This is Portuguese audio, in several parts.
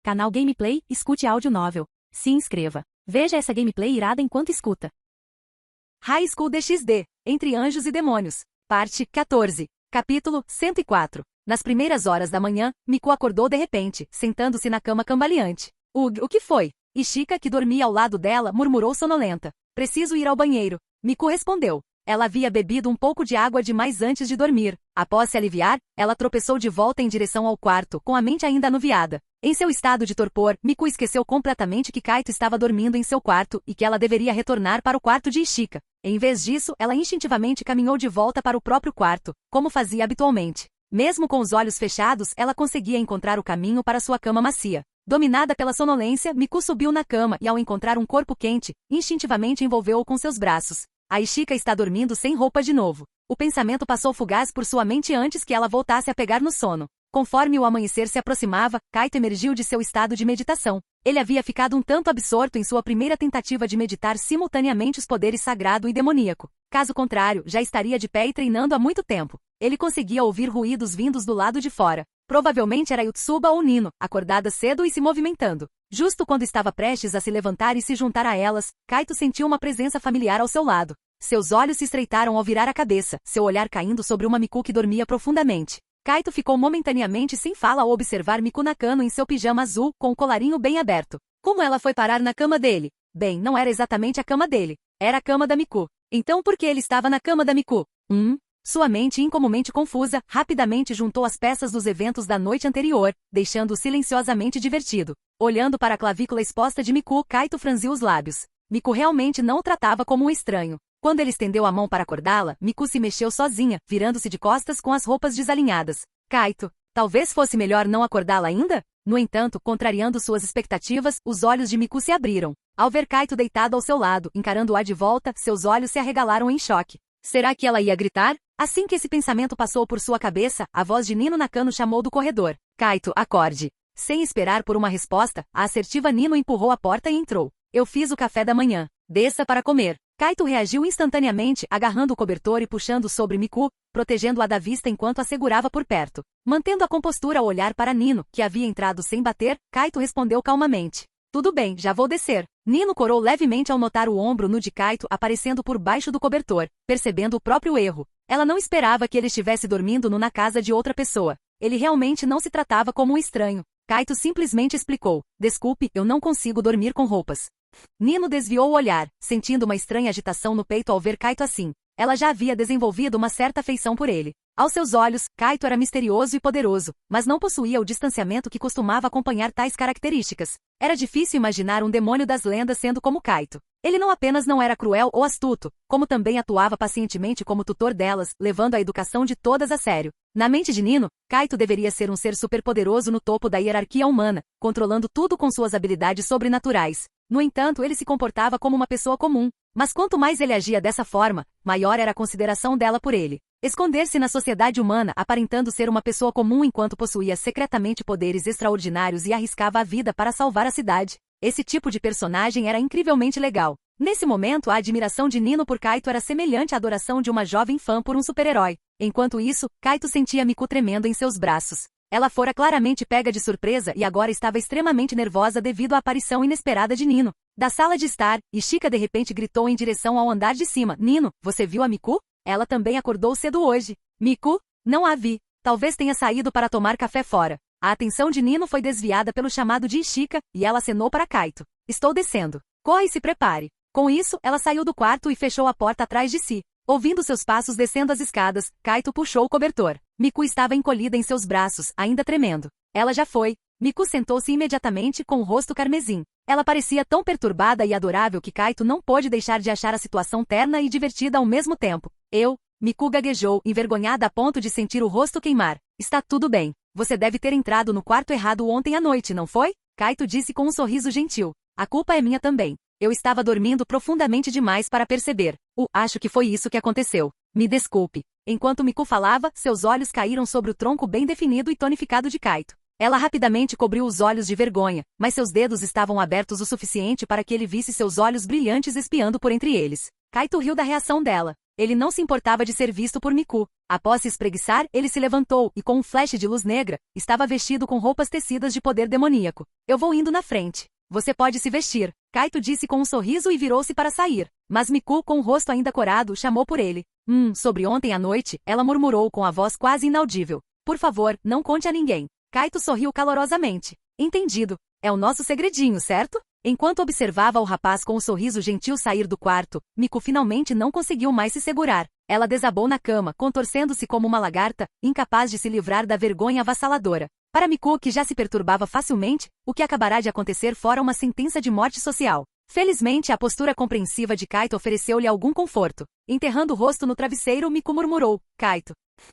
Canal Gameplay, escute áudio novel. Se inscreva. Veja essa gameplay irada enquanto escuta. High School DxD, Entre Anjos e Demônios. Parte 14. Capítulo 104. Nas primeiras horas da manhã, Miku acordou de repente, sentando-se na cama cambaleante. O que foi? Ishika, que dormia ao lado dela, murmurou sonolenta. Preciso ir ao banheiro. Miku respondeu. Ela havia bebido um pouco de água demais antes de dormir. Após se aliviar, ela tropeçou de volta em direção ao quarto, com a mente ainda anuviada. Em seu estado de torpor, Miku esqueceu completamente que Kaito estava dormindo em seu quarto e que ela deveria retornar para o quarto de Ishika. Em vez disso, ela instintivamente caminhou de volta para o próprio quarto, como fazia habitualmente. Mesmo com os olhos fechados, ela conseguia encontrar o caminho para sua cama macia. Dominada pela sonolência, Miku subiu na cama e, ao encontrar um corpo quente, instintivamente envolveu-o com seus braços. A Ishika está dormindo sem roupa de novo. O pensamento passou fugaz por sua mente antes que ela voltasse a pegar no sono. Conforme o amanhecer se aproximava, Kaito emergiu de seu estado de meditação. Ele havia ficado um tanto absorto em sua primeira tentativa de meditar simultaneamente os poderes sagrado e demoníaco. Caso contrário, já estaria de pé e treinando há muito tempo. Ele conseguia ouvir ruídos vindos do lado de fora. Provavelmente era Yutsuba ou Nino, acordada cedo e se movimentando. Justo quando estava prestes a se levantar e se juntar a elas, Kaito sentiu uma presença familiar ao seu lado. Seus olhos se estreitaram ao virar a cabeça, seu olhar caindo sobre uma Miku que dormia profundamente. Kaito ficou momentaneamente sem fala ao observar Miku Nakano em seu pijama azul, com o colarinho bem aberto. Como ela foi parar na cama dele? Bem, não era exatamente a cama dele. Era a cama da Miku. Então por que ele estava na cama da Miku? Sua mente incomumente confusa, rapidamente juntou as peças dos eventos da noite anterior, deixando-o silenciosamente divertido. Olhando para a clavícula exposta de Miku, Kaito franziu os lábios. Miku realmente não o tratava como um estranho. Quando ele estendeu a mão para acordá-la, Miku se mexeu sozinha, virando-se de costas com as roupas desalinhadas. Kaito, talvez fosse melhor não acordá-la ainda? No entanto, contrariando suas expectativas, os olhos de Miku se abriram. Ao ver Kaito deitado ao seu lado, encarando-a de volta, seus olhos se arregalaram em choque. Será que ela ia gritar? Assim que esse pensamento passou por sua cabeça, a voz de Nino Nakano chamou do corredor. Kaito, acorde. Sem esperar por uma resposta, a assertiva Nino empurrou a porta e entrou. Eu fiz o café da manhã. Desça para comer. Kaito reagiu instantaneamente, agarrando o cobertor e puxando sobre Miku, protegendo-a da vista enquanto a segurava por perto. Mantendo a compostura ao olhar para Nino, que havia entrado sem bater, Kaito respondeu calmamente. Tudo bem, já vou descer. Nino corou levemente ao notar o ombro nu de Kaito aparecendo por baixo do cobertor, percebendo o próprio erro. Ela não esperava que ele estivesse dormindo nu na casa de outra pessoa. Ele realmente não se tratava como um estranho. Kaito simplesmente explicou. Desculpe, eu não consigo dormir com roupas. Nino desviou o olhar, sentindo uma estranha agitação no peito ao ver Kaito assim. Ela já havia desenvolvido uma certa afeição por ele. Aos seus olhos, Kaito era misterioso e poderoso, mas não possuía o distanciamento que costumava acompanhar tais características. Era difícil imaginar um demônio das lendas sendo como Kaito. Ele não apenas não era cruel ou astuto, como também atuava pacientemente como tutor delas, levando a educação de todas a sério. Na mente de Nino, Kaito deveria ser um ser superpoderoso no topo da hierarquia humana, controlando tudo com suas habilidades sobrenaturais. No entanto, ele se comportava como uma pessoa comum. Mas quanto mais ele agia dessa forma, maior era a consideração dela por ele. Esconder-se na sociedade humana aparentando ser uma pessoa comum enquanto possuía secretamente poderes extraordinários e arriscava a vida para salvar a cidade. Esse tipo de personagem era incrivelmente legal. Nesse momento, a admiração de Nino por Kaito era semelhante à adoração de uma jovem fã por um super-herói. Enquanto isso, Kaito sentia Miku tremendo em seus braços. Ela fora claramente pega de surpresa e agora estava extremamente nervosa devido à aparição inesperada de Nino. Da sala de estar, Ishika de repente gritou em direção ao andar de cima. Nino, você viu a Miku? Ela também acordou cedo hoje. Miku? Não a vi. Talvez tenha saído para tomar café fora. A atenção de Nino foi desviada pelo chamado de Ishika, e ela acenou para Kaito. Estou descendo. Corre e se prepare. Com isso, ela saiu do quarto e fechou a porta atrás de si. Ouvindo seus passos descendo as escadas, Kaito puxou o cobertor. Miku estava encolhida em seus braços, ainda tremendo. Ela já foi. Miku sentou-se imediatamente com o rosto carmesim. Ela parecia tão perturbada e adorável que Kaito não pôde deixar de achar a situação terna e divertida ao mesmo tempo. Miku gaguejou, envergonhada a ponto de sentir o rosto queimar. Está tudo bem. Você deve ter entrado no quarto errado ontem à noite, não foi? Kaito disse com um sorriso gentil. A culpa é minha também. Eu estava dormindo profundamente demais para perceber. Acho que foi isso que aconteceu. Me desculpe. Enquanto Miku falava, seus olhos caíram sobre o tronco bem definido e tonificado de Kaito. Ela rapidamente cobriu os olhos de vergonha, mas seus dedos estavam abertos o suficiente para que ele visse seus olhos brilhantes espiando por entre eles. Kaito riu da reação dela. Ele não se importava de ser visto por Miku. Após se espreguiçar, ele se levantou e, com um flash de luz negra, estava vestido com roupas tecidas de poder demoníaco. Eu vou indo na frente. Você pode se vestir. Kaito disse com um sorriso e virou-se para sair. Mas Miku, com o rosto ainda corado, chamou por ele. Sobre ontem à noite, ela murmurou com a voz quase inaudível. Por favor, não conte a ninguém. Kaito sorriu calorosamente. Entendido. É o nosso segredinho, certo? Enquanto observava o rapaz com um sorriso gentil sair do quarto, Miku finalmente não conseguiu mais se segurar. Ela desabou na cama, contorcendo-se como uma lagarta, incapaz de se livrar da vergonha avassaladora. Para Miku, que já se perturbava facilmente, o que acabará de acontecer fora uma sentença de morte social. Felizmente, a postura compreensiva de Kaito ofereceu-lhe algum conforto. Enterrando o rosto no travesseiro, Miku murmurou, Kaito.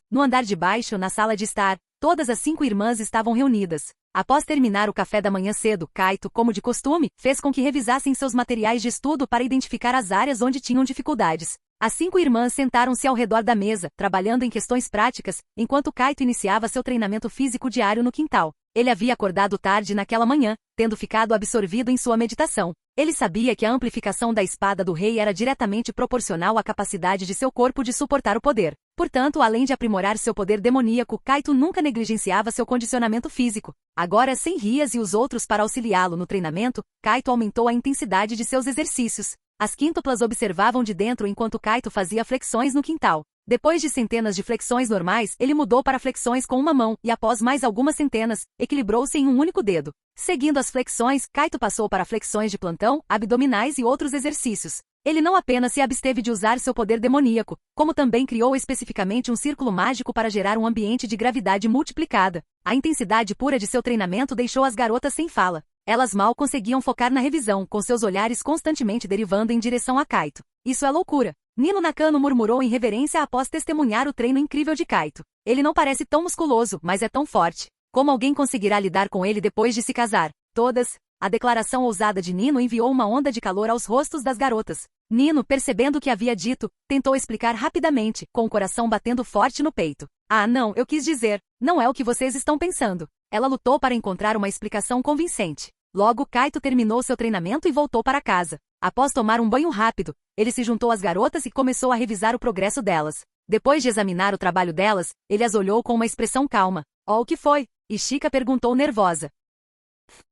No andar de baixo, na sala de estar, todas as 5 irmãs estavam reunidas. Após terminar o café da manhã cedo, Kaito, como de costume, fez com que revisassem seus materiais de estudo para identificar as áreas onde tinham dificuldades. As 5 irmãs sentaram-se ao redor da mesa, trabalhando em questões práticas, enquanto Kaito iniciava seu treinamento físico diário no quintal. Ele havia acordado tarde naquela manhã, tendo ficado absorvido em sua meditação. Ele sabia que a amplificação da espada do rei era diretamente proporcional à capacidade de seu corpo de suportar o poder. Portanto, além de aprimorar seu poder demoníaco, Kaito nunca negligenciava seu condicionamento físico. Agora, sem Rias e os outros para auxiliá-lo no treinamento, Kaito aumentou a intensidade de seus exercícios. As quíntuplas observavam de dentro enquanto Kaito fazia flexões no quintal. Depois de centenas de flexões normais, ele mudou para flexões com uma mão e, após mais algumas centenas, equilibrou-se em um único dedo. Seguindo as flexões, Kaito passou para flexões de plantão, abdominais e outros exercícios. Ele não apenas se absteve de usar seu poder demoníaco, como também criou especificamente um círculo mágico para gerar um ambiente de gravidade multiplicada. A intensidade pura de seu treinamento deixou as garotas sem fala. Elas mal conseguiam focar na revisão, com seus olhares constantemente derivando em direção a Kaito. Isso é loucura. Nino Nakano murmurou em reverência após testemunhar o treino incrível de Kaito. Ele não parece tão musculoso, mas é tão forte. Como alguém conseguirá lidar com ele depois de se casar? Todas. A declaração ousada de Nino enviou uma onda de calor aos rostos das garotas. Nino, percebendo o que havia dito, tentou explicar rapidamente, com o coração batendo forte no peito. Ah, não, eu quis dizer. Não é o que vocês estão pensando. Ela lutou para encontrar uma explicação convincente. Logo, Kaito terminou seu treinamento e voltou para casa. Após tomar um banho rápido, ele se juntou às garotas e começou a revisar o progresso delas. Depois de examinar o trabalho delas, ele as olhou com uma expressão calma. O que foi? Ishika perguntou nervosa.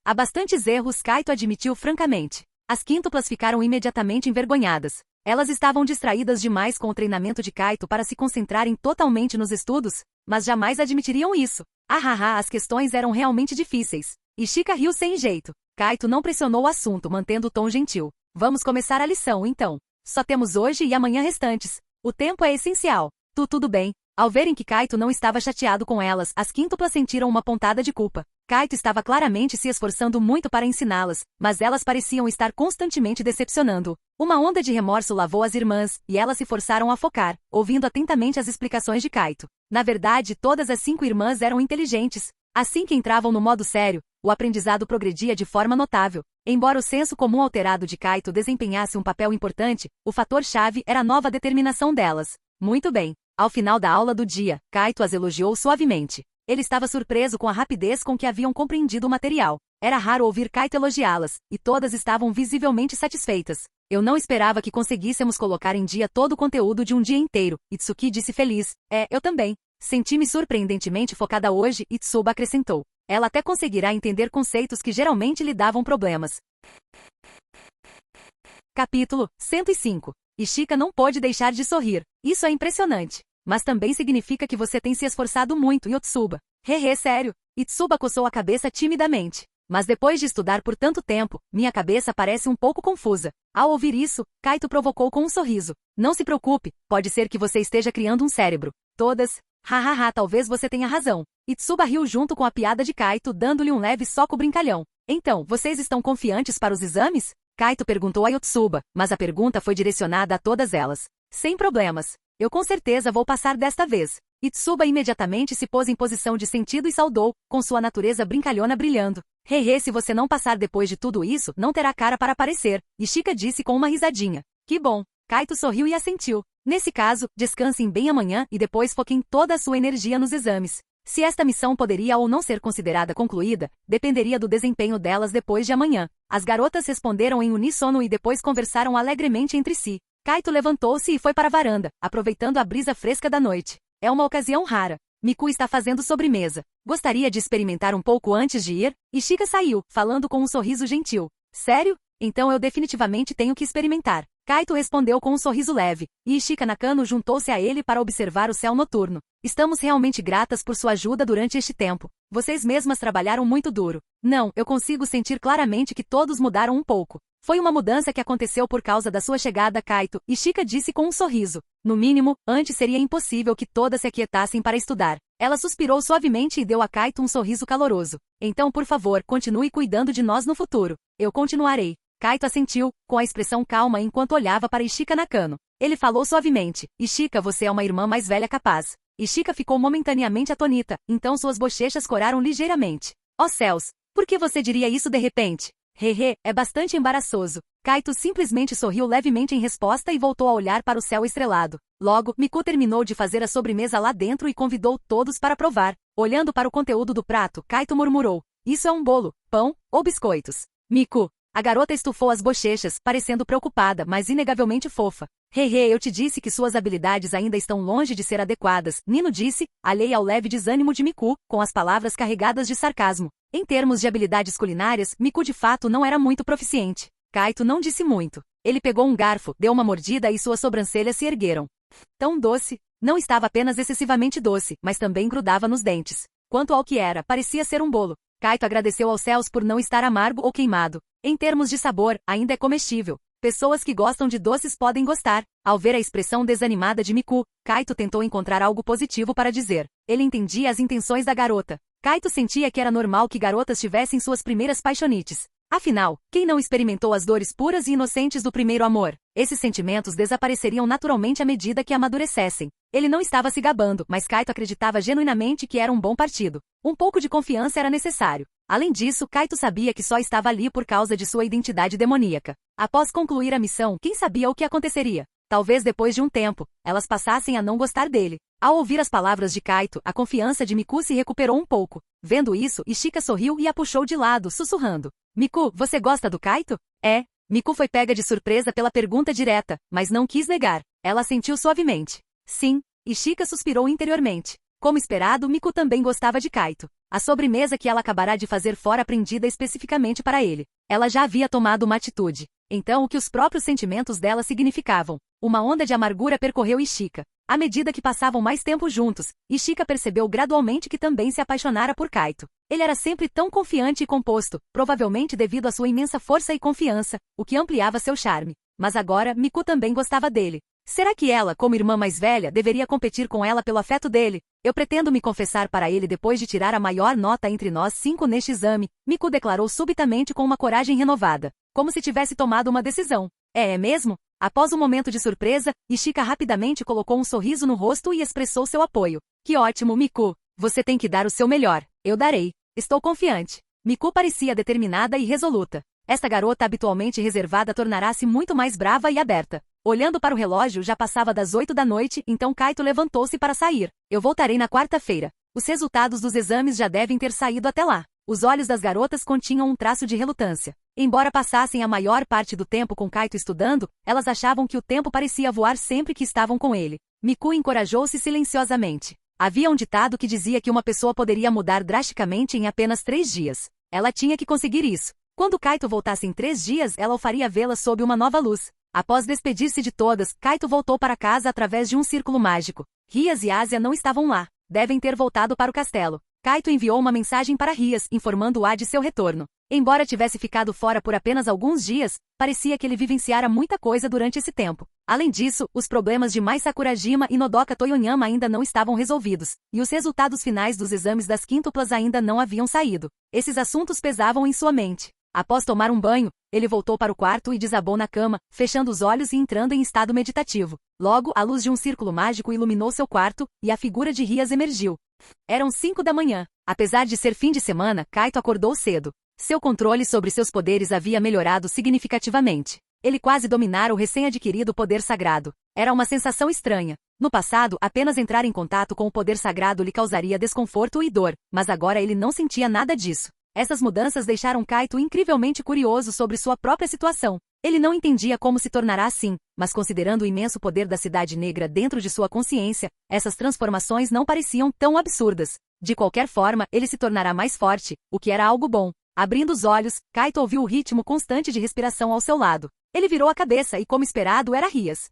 Há bastantes erros, Kaito admitiu francamente. As quíntuplas ficaram imediatamente envergonhadas. Elas estavam distraídas demais com o treinamento de Kaito para se concentrarem totalmente nos estudos, mas jamais admitiriam isso. As questões eram realmente difíceis. Ishika riu sem jeito. Kaito não pressionou o assunto, mantendo o tom gentil. Vamos começar a lição, então. Só temos hoje e amanhã restantes. O tempo é essencial. Tudo bem. Ao verem que Kaito não estava chateado com elas, as quíntuplas sentiram uma pontada de culpa. Kaito estava claramente se esforçando muito para ensiná-las, mas elas pareciam estar constantemente decepcionando. Uma onda de remorso lavou as irmãs, e elas se forçaram a focar, ouvindo atentamente as explicações de Kaito. Na verdade, todas as 5 irmãs eram inteligentes. Assim que entravam no modo sério, o aprendizado progredia de forma notável. Embora o senso comum alterado de Kaito desempenhasse um papel importante, o fator-chave era a nova determinação delas. Muito bem. Ao final da aula do dia, Kaito as elogiou suavemente. Ele estava surpreso com a rapidez com que haviam compreendido o material. Era raro ouvir Kaito elogiá-las, e todas estavam visivelmente satisfeitas. Eu não esperava que conseguíssemos colocar em dia todo o conteúdo de um dia inteiro, Itsuki disse feliz. Eu também. Senti-me surpreendentemente focada hoje, Itsuba acrescentou. Ela até conseguirá entender conceitos que geralmente lhe davam problemas. Capítulo 105. Ishika não pôde deixar de sorrir. Isso é impressionante. Mas também significa que você tem se esforçado muito, Yotsuba. Sério? Itsuba coçou a cabeça timidamente. Mas depois de estudar por tanto tempo, minha cabeça parece um pouco confusa. Ao ouvir isso, Kaito provocou com um sorriso. Não se preocupe, pode ser que você esteja criando um cérebro. Todas. Talvez você tenha razão. Itsuba riu junto com a piada de Kaito, dando-lhe um leve soco brincalhão. Então, vocês estão confiantes para os exames? Kaito perguntou a Yotsuba, mas a pergunta foi direcionada a todas elas. Sem problemas. Eu com certeza vou passar desta vez. Itsuba imediatamente se pôs em posição de sentido e saudou, com sua natureza brincalhona brilhando. Se você não passar depois de tudo isso, não terá cara para aparecer, Ishika disse com uma risadinha. Que bom. Kaito sorriu e assentiu. Nesse caso, descansem bem amanhã e depois foquem toda a sua energia nos exames. Se esta missão poderia ou não ser considerada concluída, dependeria do desempenho delas depois de amanhã. As garotas responderam em uníssono e depois conversaram alegremente entre si. Kaito levantou-se e foi para a varanda, aproveitando a brisa fresca da noite. É uma ocasião rara. Miku está fazendo sobremesa. Gostaria de experimentar um pouco antes de ir? Ishika saiu, falando com um sorriso gentil. Sério? Então eu definitivamente tenho que experimentar. Kaito respondeu com um sorriso leve, e Ishika Nakano juntou-se a ele para observar o céu noturno. Estamos realmente gratas por sua ajuda durante este tempo. Vocês mesmas trabalharam muito duro. Não, eu consigo sentir claramente que todos mudaram um pouco. Foi uma mudança que aconteceu por causa da sua chegada, Kaito, Ishika disse com um sorriso. No mínimo, antes seria impossível que todas se aquietassem para estudar. Ela suspirou suavemente e deu a Kaito um sorriso caloroso. Então, por favor, continue cuidando de nós no futuro. Eu continuarei. Kaito assentiu, com a expressão calma enquanto olhava para Ishika Nakano. Ele falou suavemente. Ishika, você é uma irmã mais velha capaz. Ishika ficou momentaneamente atonita, então suas bochechas coraram ligeiramente. Oh céus! Por que você diria isso de repente? Hehe, é bastante embaraçoso. Kaito simplesmente sorriu levemente em resposta e voltou a olhar para o céu estrelado. Logo, Miku terminou de fazer a sobremesa lá dentro e convidou todos para provar. Olhando para o conteúdo do prato, Kaito murmurou. Isso é um bolo, pão ou biscoitos? Miku. A garota estufou as bochechas, parecendo preocupada, mas inegavelmente fofa. Hehe, eu te disse que suas habilidades ainda estão longe de ser adequadas, Nino disse, alheia ao leve desânimo de Miku, com as palavras carregadas de sarcasmo. Em termos de habilidades culinárias, Miku de fato não era muito proficiente. Kaito não disse muito. Ele pegou um garfo, deu uma mordida e suas sobrancelhas se ergueram. Tão doce. Não estava apenas excessivamente doce, mas também grudava nos dentes. Quanto ao que era, parecia ser um bolo. Kaito agradeceu aos céus por não estar amargo ou queimado. Em termos de sabor, ainda é comestível. Pessoas que gostam de doces podem gostar. Ao ver a expressão desanimada de Miku, Kaito tentou encontrar algo positivo para dizer. Ele entendia as intenções da garota. Kaito sentia que era normal que garotas tivessem suas primeiras paixonites. Afinal, quem não experimentou as dores puras e inocentes do primeiro amor? Esses sentimentos desapareceriam naturalmente à medida que amadurecessem. Ele não estava se gabando, mas Kaito acreditava genuinamente que era um bom partido. Um pouco de confiança era necessário. Além disso, Kaito sabia que só estava ali por causa de sua identidade demoníaca. Após concluir a missão, quem sabia o que aconteceria? Talvez depois de um tempo, elas passassem a não gostar dele. Ao ouvir as palavras de Kaito, a confiança de Miku se recuperou um pouco. Vendo isso, Ishika sorriu e a puxou de lado, sussurrando. Miku, você gosta do Kaito? É. Miku foi pega de surpresa pela pergunta direta, mas não quis negar. Ela assentiu suavemente. Sim. Ishika suspirou interiormente. Como esperado, Miku também gostava de Kaito. A sobremesa que ela acabará de fazer fora aprendida especificamente para ele. Ela já havia tomado uma atitude. Então o que os próprios sentimentos dela significavam? Uma onda de amargura percorreu Ishika. À medida que passavam mais tempo juntos, Ishika percebeu gradualmente que também se apaixonara por Kaito. Ele era sempre tão confiante e composto, provavelmente devido à sua imensa força e confiança, o que ampliava seu charme. Mas agora, Miku também gostava dele. Será que ela, como irmã mais velha, deveria competir com ela pelo afeto dele? Eu pretendo me confessar para ele depois de tirar a maior nota entre nós 5 neste exame, Miku declarou subitamente com uma coragem renovada, como se tivesse tomado uma decisão. É mesmo? Após um momento de surpresa, Ishika rapidamente colocou um sorriso no rosto e expressou seu apoio. Que ótimo, Miku! Você tem que dar o seu melhor. Eu darei. Estou confiante. Miku parecia determinada e resoluta. Esta garota habitualmente reservada tornará-se muito mais brava e aberta. Olhando para o relógio, já passava das 8 da noite, então Kaito levantou-se para sair. Eu voltarei na quarta-feira. Os resultados dos exames já devem ter saído até lá. Os olhos das garotas continham um traço de relutância. Embora passassem a maior parte do tempo com Kaito estudando, elas achavam que o tempo parecia voar sempre que estavam com ele. Miku encorajou-se silenciosamente. Havia um ditado que dizia que uma pessoa poderia mudar drasticamente em apenas 3 dias. Ela tinha que conseguir isso. Quando Kaito voltasse em 3 dias, ela o faria vê-la sob uma nova luz. Após despedir-se de todas, Kaito voltou para casa através de um círculo mágico. Rias e Ásia não estavam lá. Devem ter voltado para o castelo. Kaito enviou uma mensagem para Rias, informando-a de seu retorno. Embora tivesse ficado fora por apenas alguns dias, parecia que ele vivenciara muita coisa durante esse tempo. Além disso, os problemas de Mai Sakurajima e Nodoka Toyonyama ainda não estavam resolvidos, e os resultados finais dos exames das quíntuplas ainda não haviam saído. Esses assuntos pesavam em sua mente. Após tomar um banho, ele voltou para o quarto e desabou na cama, fechando os olhos e entrando em estado meditativo. Logo, a luz de um círculo mágico iluminou seu quarto, e a figura de Rias emergiu. Eram 5 da manhã. Apesar de ser fim de semana, Kaito acordou cedo. Seu controle sobre seus poderes havia melhorado significativamente. Ele quase dominara o recém-adquirido poder sagrado. Era uma sensação estranha. No passado, apenas entrar em contato com o poder sagrado lhe causaria desconforto e dor, mas agora ele não sentia nada disso. Essas mudanças deixaram Kaito incrivelmente curioso sobre sua própria situação. Ele não entendia como se tornará assim, mas considerando o imenso poder da Cidade Negra dentro de sua consciência, essas transformações não pareciam tão absurdas. De qualquer forma, ele se tornará mais forte, o que era algo bom. Abrindo os olhos, Kaito ouviu o ritmo constante de respiração ao seu lado. Ele virou a cabeça e, como esperado, era Rias.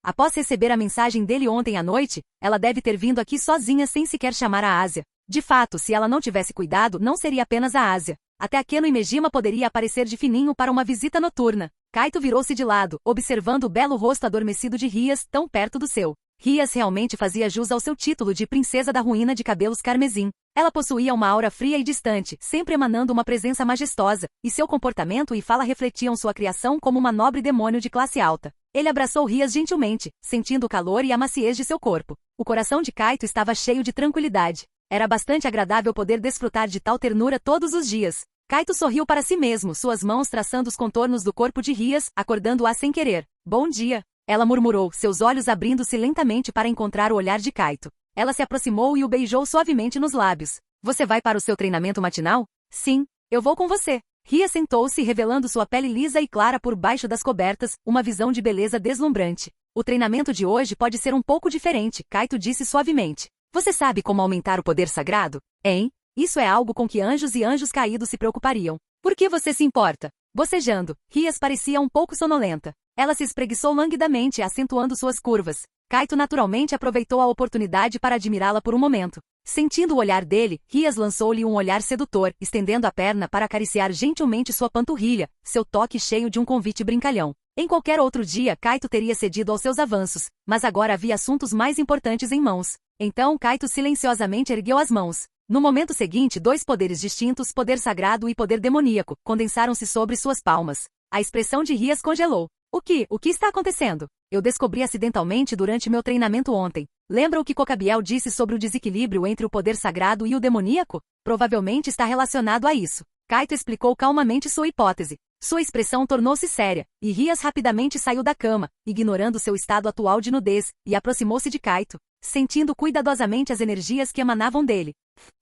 Após receber a mensagem dele ontem à noite, ela deve ter vindo aqui sozinha sem sequer chamar a Ásia. De fato, se ela não tivesse cuidado, não seria apenas a Ásia. Até Akeno e Mejima poderia aparecer de fininho para uma visita noturna. Kaito virou-se de lado, observando o belo rosto adormecido de Rias, tão perto do seu. Rias realmente fazia jus ao seu título de princesa da ruína de cabelos carmesim. Ela possuía uma aura fria e distante, sempre emanando uma presença majestosa, e seu comportamento e fala refletiam sua criação como uma nobre demônio de classe alta. Ele abraçou Rias gentilmente, sentindo o calor e a maciez de seu corpo. O coração de Kaito estava cheio de tranquilidade. Era bastante agradável poder desfrutar de tal ternura todos os dias. Kaito sorriu para si mesmo, suas mãos traçando os contornos do corpo de Rias, acordando-a sem querer. Bom dia, ela murmurou, seus olhos abrindo-se lentamente para encontrar o olhar de Kaito. Ela se aproximou e o beijou suavemente nos lábios. Você vai para o seu treinamento matinal? Sim, eu vou com você. Rias sentou-se, revelando sua pele lisa e clara por baixo das cobertas, uma visão de beleza deslumbrante. O treinamento de hoje pode ser um pouco diferente, Kaito disse suavemente. Você sabe como aumentar o poder sagrado? Hein? Isso é algo com que anjos e anjos caídos se preocupariam. Por que você se importa? Bocejando, Rias parecia um pouco sonolenta. Ela se espreguiçou languidamente, acentuando suas curvas. Kaito naturalmente aproveitou a oportunidade para admirá-la por um momento. Sentindo o olhar dele, Rias lançou-lhe um olhar sedutor, estendendo a perna para acariciar gentilmente sua panturrilha, seu toque cheio de um convite brincalhão. Em qualquer outro dia, Kaito teria cedido aos seus avanços, mas agora havia assuntos mais importantes em mãos. Então Kaito silenciosamente ergueu as mãos. No momento seguinte, dois poderes distintos, poder sagrado e poder demoníaco, condensaram-se sobre suas palmas. A expressão de Rias congelou. O que está acontecendo? Eu descobri acidentalmente durante meu treinamento ontem. Lembra o que Kokabiel disse sobre o desequilíbrio entre o poder sagrado e o demoníaco? Provavelmente está relacionado a isso. Kaito explicou calmamente sua hipótese. Sua expressão tornou-se séria, e Rias rapidamente saiu da cama, ignorando seu estado atual de nudez, e aproximou-se de Kaito, sentindo cuidadosamente as energias que emanavam dele.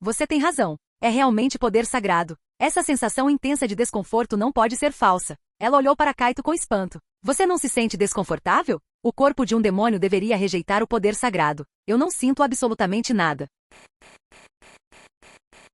Você tem razão. É realmente poder sagrado. Essa sensação intensa de desconforto não pode ser falsa. Ela olhou para Kaito com espanto. Você não se sente desconfortável? O corpo de um demônio deveria rejeitar o poder sagrado. Eu não sinto absolutamente nada.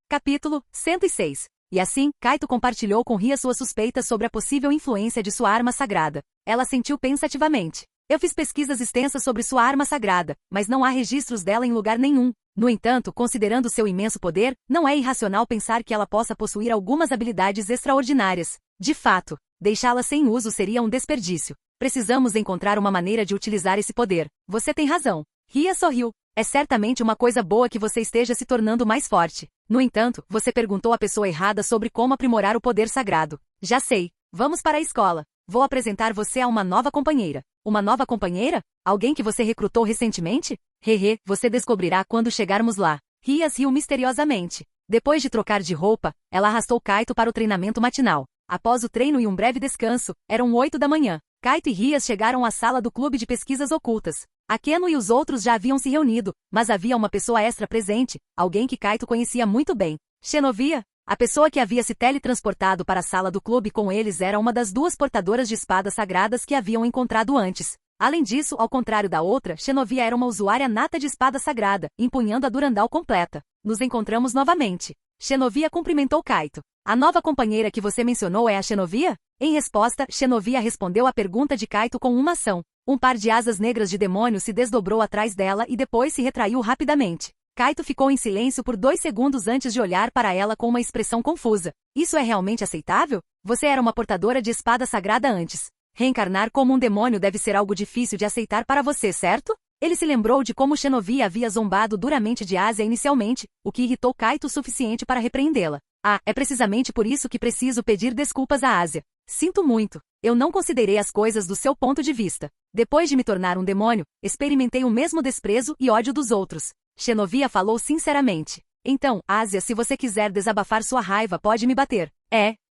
Capítulo 106. E assim, Kaito compartilhou com Ria suas suspeitas sobre a possível influência de sua arma sagrada. Ela sentiu pensativamente. Eu fiz pesquisas extensas sobre sua arma sagrada, mas não há registros dela em lugar nenhum. No entanto, considerando seu imenso poder, não é irracional pensar que ela possa possuir algumas habilidades extraordinárias. De fato, deixá-la sem uso seria um desperdício. Precisamos encontrar uma maneira de utilizar esse poder. Você tem razão. Ria sorriu. É certamente uma coisa boa que você esteja se tornando mais forte. No entanto, você perguntou à pessoa errada sobre como aprimorar o poder sagrado. Já sei. Vamos para a escola. Vou apresentar você a uma nova companheira. Uma nova companheira? Alguém que você recrutou recentemente? Hehe, você descobrirá quando chegarmos lá. Rias riu misteriosamente. Depois de trocar de roupa, ela arrastou Kaito para o treinamento matinal. Após o treino e um breve descanso, eram 8 da manhã. Kaito e Rias chegaram à sala do clube de pesquisas ocultas. Akeno e os outros já haviam se reunido, mas havia uma pessoa extra presente, alguém que Kaito conhecia muito bem. Xenovia? A pessoa que havia se teletransportado para a sala do clube com eles era uma das duas portadoras de espadas sagradas que haviam encontrado antes. Além disso, ao contrário da outra, Xenovia era uma usuária nata de espada sagrada, empunhando a Durandal completa. Nos encontramos novamente. Xenovia cumprimentou Kaito. A nova companheira que você mencionou é a Xenovia? Em resposta, Xenovia respondeu à pergunta de Kaito com uma ação. Um par de asas negras de demônio se desdobrou atrás dela e depois se retraiu rapidamente. Kaito ficou em silêncio por 2 segundos antes de olhar para ela com uma expressão confusa. Isso é realmente aceitável? Você era uma portadora de espada sagrada antes. Reencarnar como um demônio deve ser algo difícil de aceitar para você, certo? Ele se lembrou de como Xenovia havia zombado duramente de Ásia inicialmente, o que irritou Kaito o suficiente para repreendê-la. Ah, é precisamente por isso que preciso pedir desculpas à Ásia. Sinto muito. Eu não considerei as coisas do seu ponto de vista. Depois de me tornar um demônio, experimentei o mesmo desprezo e ódio dos outros. Xenovia falou sinceramente. Então, Ásia, se você quiser desabafar sua raiva, pode me bater.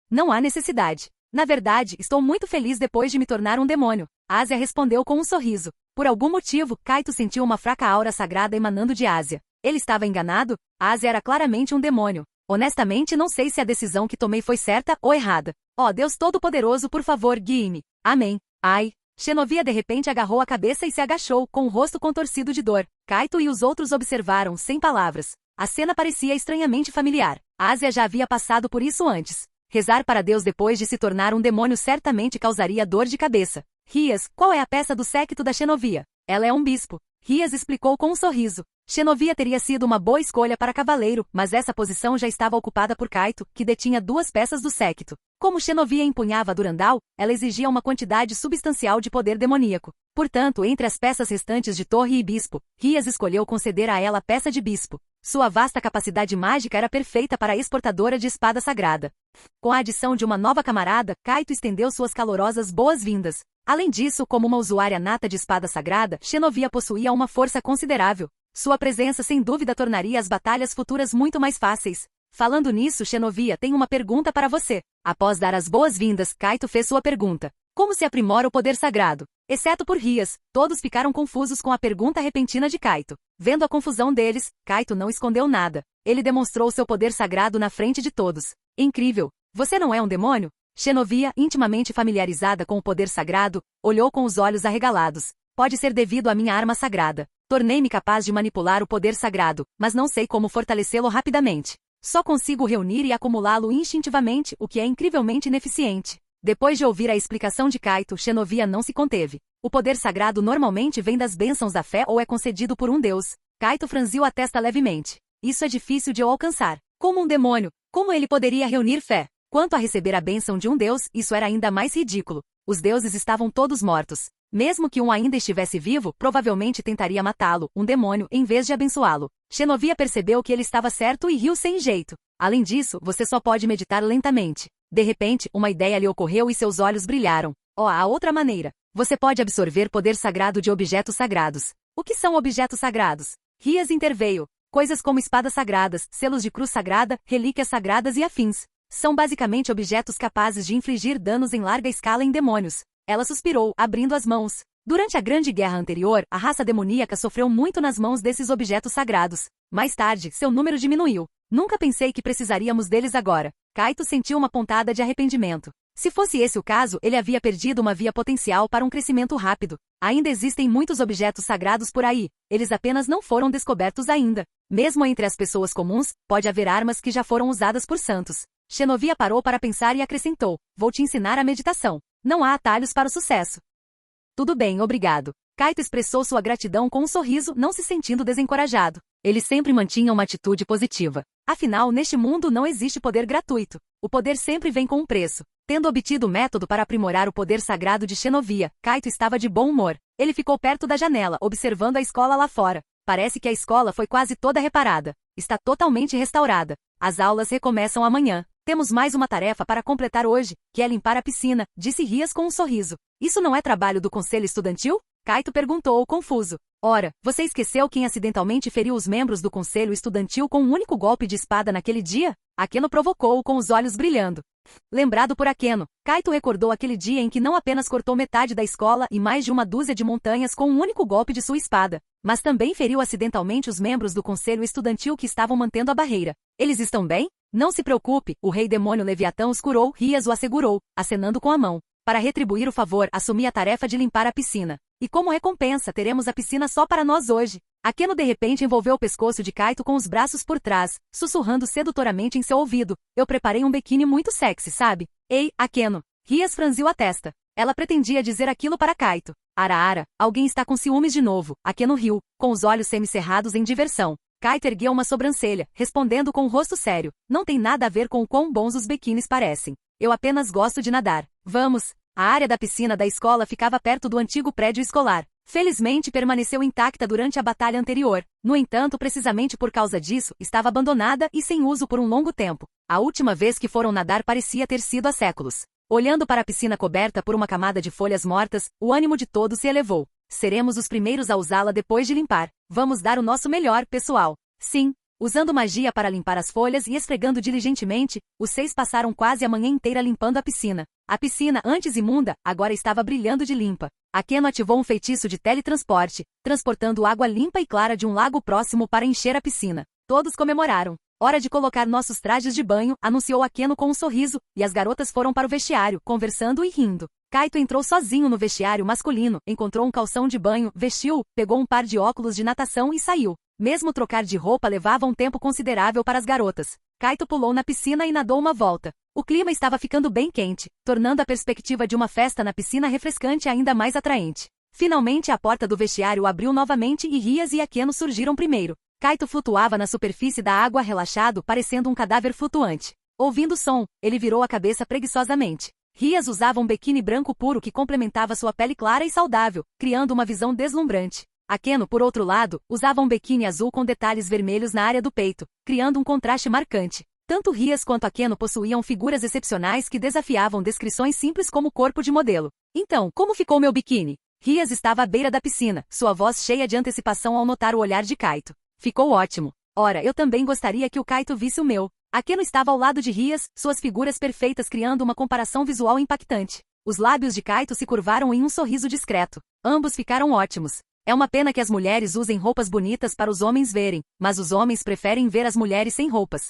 Não há necessidade. Na verdade, estou muito feliz depois de me tornar um demônio. Ásia respondeu com um sorriso. Por algum motivo, Kaito sentiu uma fraca aura sagrada emanando de Ásia. Ele estava enganado? Ásia era claramente um demônio. Honestamente, não sei se a decisão que tomei foi certa ou errada. Ó Deus Todo-Poderoso, por favor, guie-me. Amém. Ai. Xenovia de repente agarrou a cabeça e se agachou, com o rosto contorcido de dor. Kaito e os outros observaram, sem palavras. A cena parecia estranhamente familiar. Ásia já havia passado por isso antes. Rezar para Deus depois de se tornar um demônio certamente causaria dor de cabeça. Rias, qual é a peça do séquito da Xenovia? Ela é um bispo. Rias explicou com um sorriso. Xenovia teria sido uma boa escolha para cavaleiro, mas essa posição já estava ocupada por Kaito, que detinha 2 peças do séquito. Como Xenovia empunhava Durandal, ela exigia uma quantidade substancial de poder demoníaco. Portanto, entre as peças restantes de torre e bispo, Rias escolheu conceder a ela a peça de bispo. Sua vasta capacidade mágica era perfeita para a exportadora de espada sagrada. Com a adição de uma nova camarada, Kaito estendeu suas calorosas boas-vindas. Além disso, como uma usuária nata de espada sagrada, Xenovia possuía uma força considerável. Sua presença sem dúvida tornaria as batalhas futuras muito mais fáceis. Falando nisso, Xenovia, tem uma pergunta para você. Após dar as boas-vindas, Kaito fez sua pergunta. Como se aprimora o poder sagrado? Exceto por Rias, todos ficaram confusos com a pergunta repentina de Kaito. Vendo a confusão deles, Kaito não escondeu nada. Ele demonstrou seu poder sagrado na frente de todos. Incrível! Você não é um demônio? Xenovia, intimamente familiarizada com o poder sagrado, olhou com os olhos arregalados. Pode ser devido à minha arma sagrada. Tornei-me capaz de manipular o poder sagrado, mas não sei como fortalecê-lo rapidamente. Só consigo reunir e acumulá-lo instintivamente, o que é incrivelmente ineficiente. Depois de ouvir a explicação de Kaito, Xenovia não se conteve. O poder sagrado normalmente vem das bênçãos da fé ou é concedido por um deus. Kaito franziu a testa levemente. Isso é difícil de eu alcançar. Como um demônio, como ele poderia reunir fé? Quanto a receber a bênção de um deus, isso era ainda mais ridículo. Os deuses estavam todos mortos. Mesmo que um ainda estivesse vivo, provavelmente tentaria matá-lo, um demônio, em vez de abençoá-lo. Xenovia percebeu que ele estava certo e riu sem jeito. Além disso, você só pode meditar lentamente. De repente, uma ideia lhe ocorreu e seus olhos brilharam. Oh, há outra maneira. Você pode absorver poder sagrado de objetos sagrados. O que são objetos sagrados? Rias interveio. Coisas como espadas sagradas, selos de cruz sagrada, relíquias sagradas e afins. São basicamente objetos capazes de infligir danos em larga escala em demônios. Ela suspirou, abrindo as mãos. Durante a Grande Guerra anterior, a raça demoníaca sofreu muito nas mãos desses objetos sagrados. Mais tarde, seu número diminuiu. Nunca pensei que precisaríamos deles agora. Kaito sentiu uma pontada de arrependimento. Se fosse esse o caso, ele havia perdido uma via potencial para um crescimento rápido. Ainda existem muitos objetos sagrados por aí. Eles apenas não foram descobertos ainda. Mesmo entre as pessoas comuns, pode haver armas que já foram usadas por santos. Xenovia parou para pensar e acrescentou. Vou te ensinar a meditação. Não há atalhos para o sucesso. Tudo bem, obrigado. Kaito expressou sua gratidão com um sorriso, não se sentindo desencorajado. Ele sempre mantinha uma atitude positiva. Afinal, neste mundo não existe poder gratuito. O poder sempre vem com um preço. Tendo obtido o método para aprimorar o poder sagrado de Xenovia, Kaito estava de bom humor. Ele ficou perto da janela, observando a escola lá fora. Parece que a escola foi quase toda reparada. Está totalmente restaurada. As aulas recomeçam amanhã. Temos mais uma tarefa para completar hoje, que é limpar a piscina, disse Rias com um sorriso. Isso não é trabalho do conselho estudantil? Kaito perguntou, confuso. Ora, você esqueceu quem acidentalmente feriu os membros do conselho estudantil com um único golpe de espada naquele dia? Akeno provocou-o com os olhos brilhando. Lembrado por Akeno, Kaito recordou aquele dia em que não apenas cortou metade da escola e mais de uma dúzia de montanhas com um único golpe de sua espada, mas também feriu acidentalmente os membros do conselho estudantil que estavam mantendo a barreira. Eles estão bem? Não se preocupe, o rei demônio Leviatã os curou, Rias o assegurou, acenando com a mão. Para retribuir o favor, assumi a tarefa de limpar a piscina. E como recompensa, teremos a piscina só para nós hoje. Akeno de repente envolveu o pescoço de Kaito com os braços por trás, sussurrando sedutoramente em seu ouvido. Eu preparei um biquíni muito sexy, sabe? Ei, Akeno. Rias franziu a testa. Ela pretendia dizer aquilo para Kaito. Ara, alguém está com ciúmes de novo. Akeno riu, com os olhos semicerrados em diversão. Kaito ergueu uma sobrancelha, respondendo com um rosto sério. Não tem nada a ver com o quão bons os biquínis parecem. Eu apenas gosto de nadar. Vamos. A área da piscina da escola ficava perto do antigo prédio escolar. Felizmente permaneceu intacta durante a batalha anterior. No entanto, precisamente por causa disso, estava abandonada e sem uso por um longo tempo. A última vez que foram nadar parecia ter sido há séculos. Olhando para a piscina coberta por uma camada de folhas mortas, o ânimo de todos se elevou. Seremos os primeiros a usá-la depois de limpar. Vamos dar o nosso melhor, pessoal. Sim. Usando magia para limpar as folhas e esfregando diligentemente, os 6 passaram quase a manhã inteira limpando a piscina. A piscina, antes imunda, agora estava brilhando de limpa. Akeno ativou um feitiço de teletransporte, transportando água limpa e clara de um lago próximo para encher a piscina. Todos comemoraram. Hora de colocar nossos trajes de banho, anunciou Akeno com um sorriso, e as garotas foram para o vestiário, conversando e rindo. Kaito entrou sozinho no vestiário masculino, encontrou um calção de banho, vestiu, pegou um par de óculos de natação e saiu. Mesmo trocar de roupa levava um tempo considerável para as garotas. Kaito pulou na piscina e nadou uma volta. O clima estava ficando bem quente, tornando a perspectiva de uma festa na piscina refrescante ainda mais atraente. Finalmente a porta do vestiário abriu novamente e Rias e Akeno surgiram primeiro. Kaito flutuava na superfície da água relaxado, parecendo um cadáver flutuante. Ouvindo o som, ele virou a cabeça preguiçosamente. Rias usava um biquíni branco puro que complementava sua pele clara e saudável, criando uma visão deslumbrante. Akeno, por outro lado, usava um biquíni azul com detalhes vermelhos na área do peito, criando um contraste marcante. Tanto Rias quanto Akeno possuíam figuras excepcionais que desafiavam descrições simples como corpo de modelo. Então, como ficou meu biquíni? Rias estava à beira da piscina, sua voz cheia de antecipação ao notar o olhar de Kaito. Ficou ótimo. Ora, eu também gostaria que o Kaito visse o meu. Akeno estava ao lado de Rias, suas figuras perfeitas criando uma comparação visual impactante. Os lábios de Kaito se curvaram em um sorriso discreto. Ambos ficaram ótimos. É uma pena que as mulheres usem roupas bonitas para os homens verem, mas os homens preferem ver as mulheres sem roupas.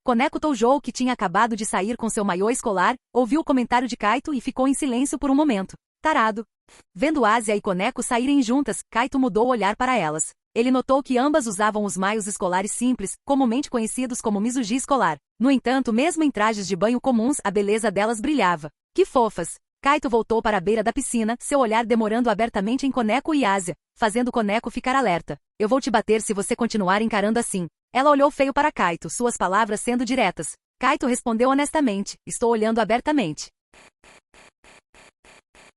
Koneko Toujou, que tinha acabado de sair com seu maiô escolar, ouviu o comentário de Kaito e ficou em silêncio por um momento. Tarado. Vendo Ásia e Koneko saírem juntas, Kaito mudou o olhar para elas. Ele notou que ambas usavam os maiôs escolares simples, comumente conhecidos como mizugi escolar. No entanto, mesmo em trajes de banho comuns, a beleza delas brilhava. Que fofas! Kaito voltou para a beira da piscina, seu olhar demorando abertamente em Koneko e Ásia, fazendo Koneko ficar alerta. Eu vou te bater se você continuar encarando assim. Ela olhou feio para Kaito, suas palavras sendo diretas. Kaito respondeu honestamente, estou olhando abertamente.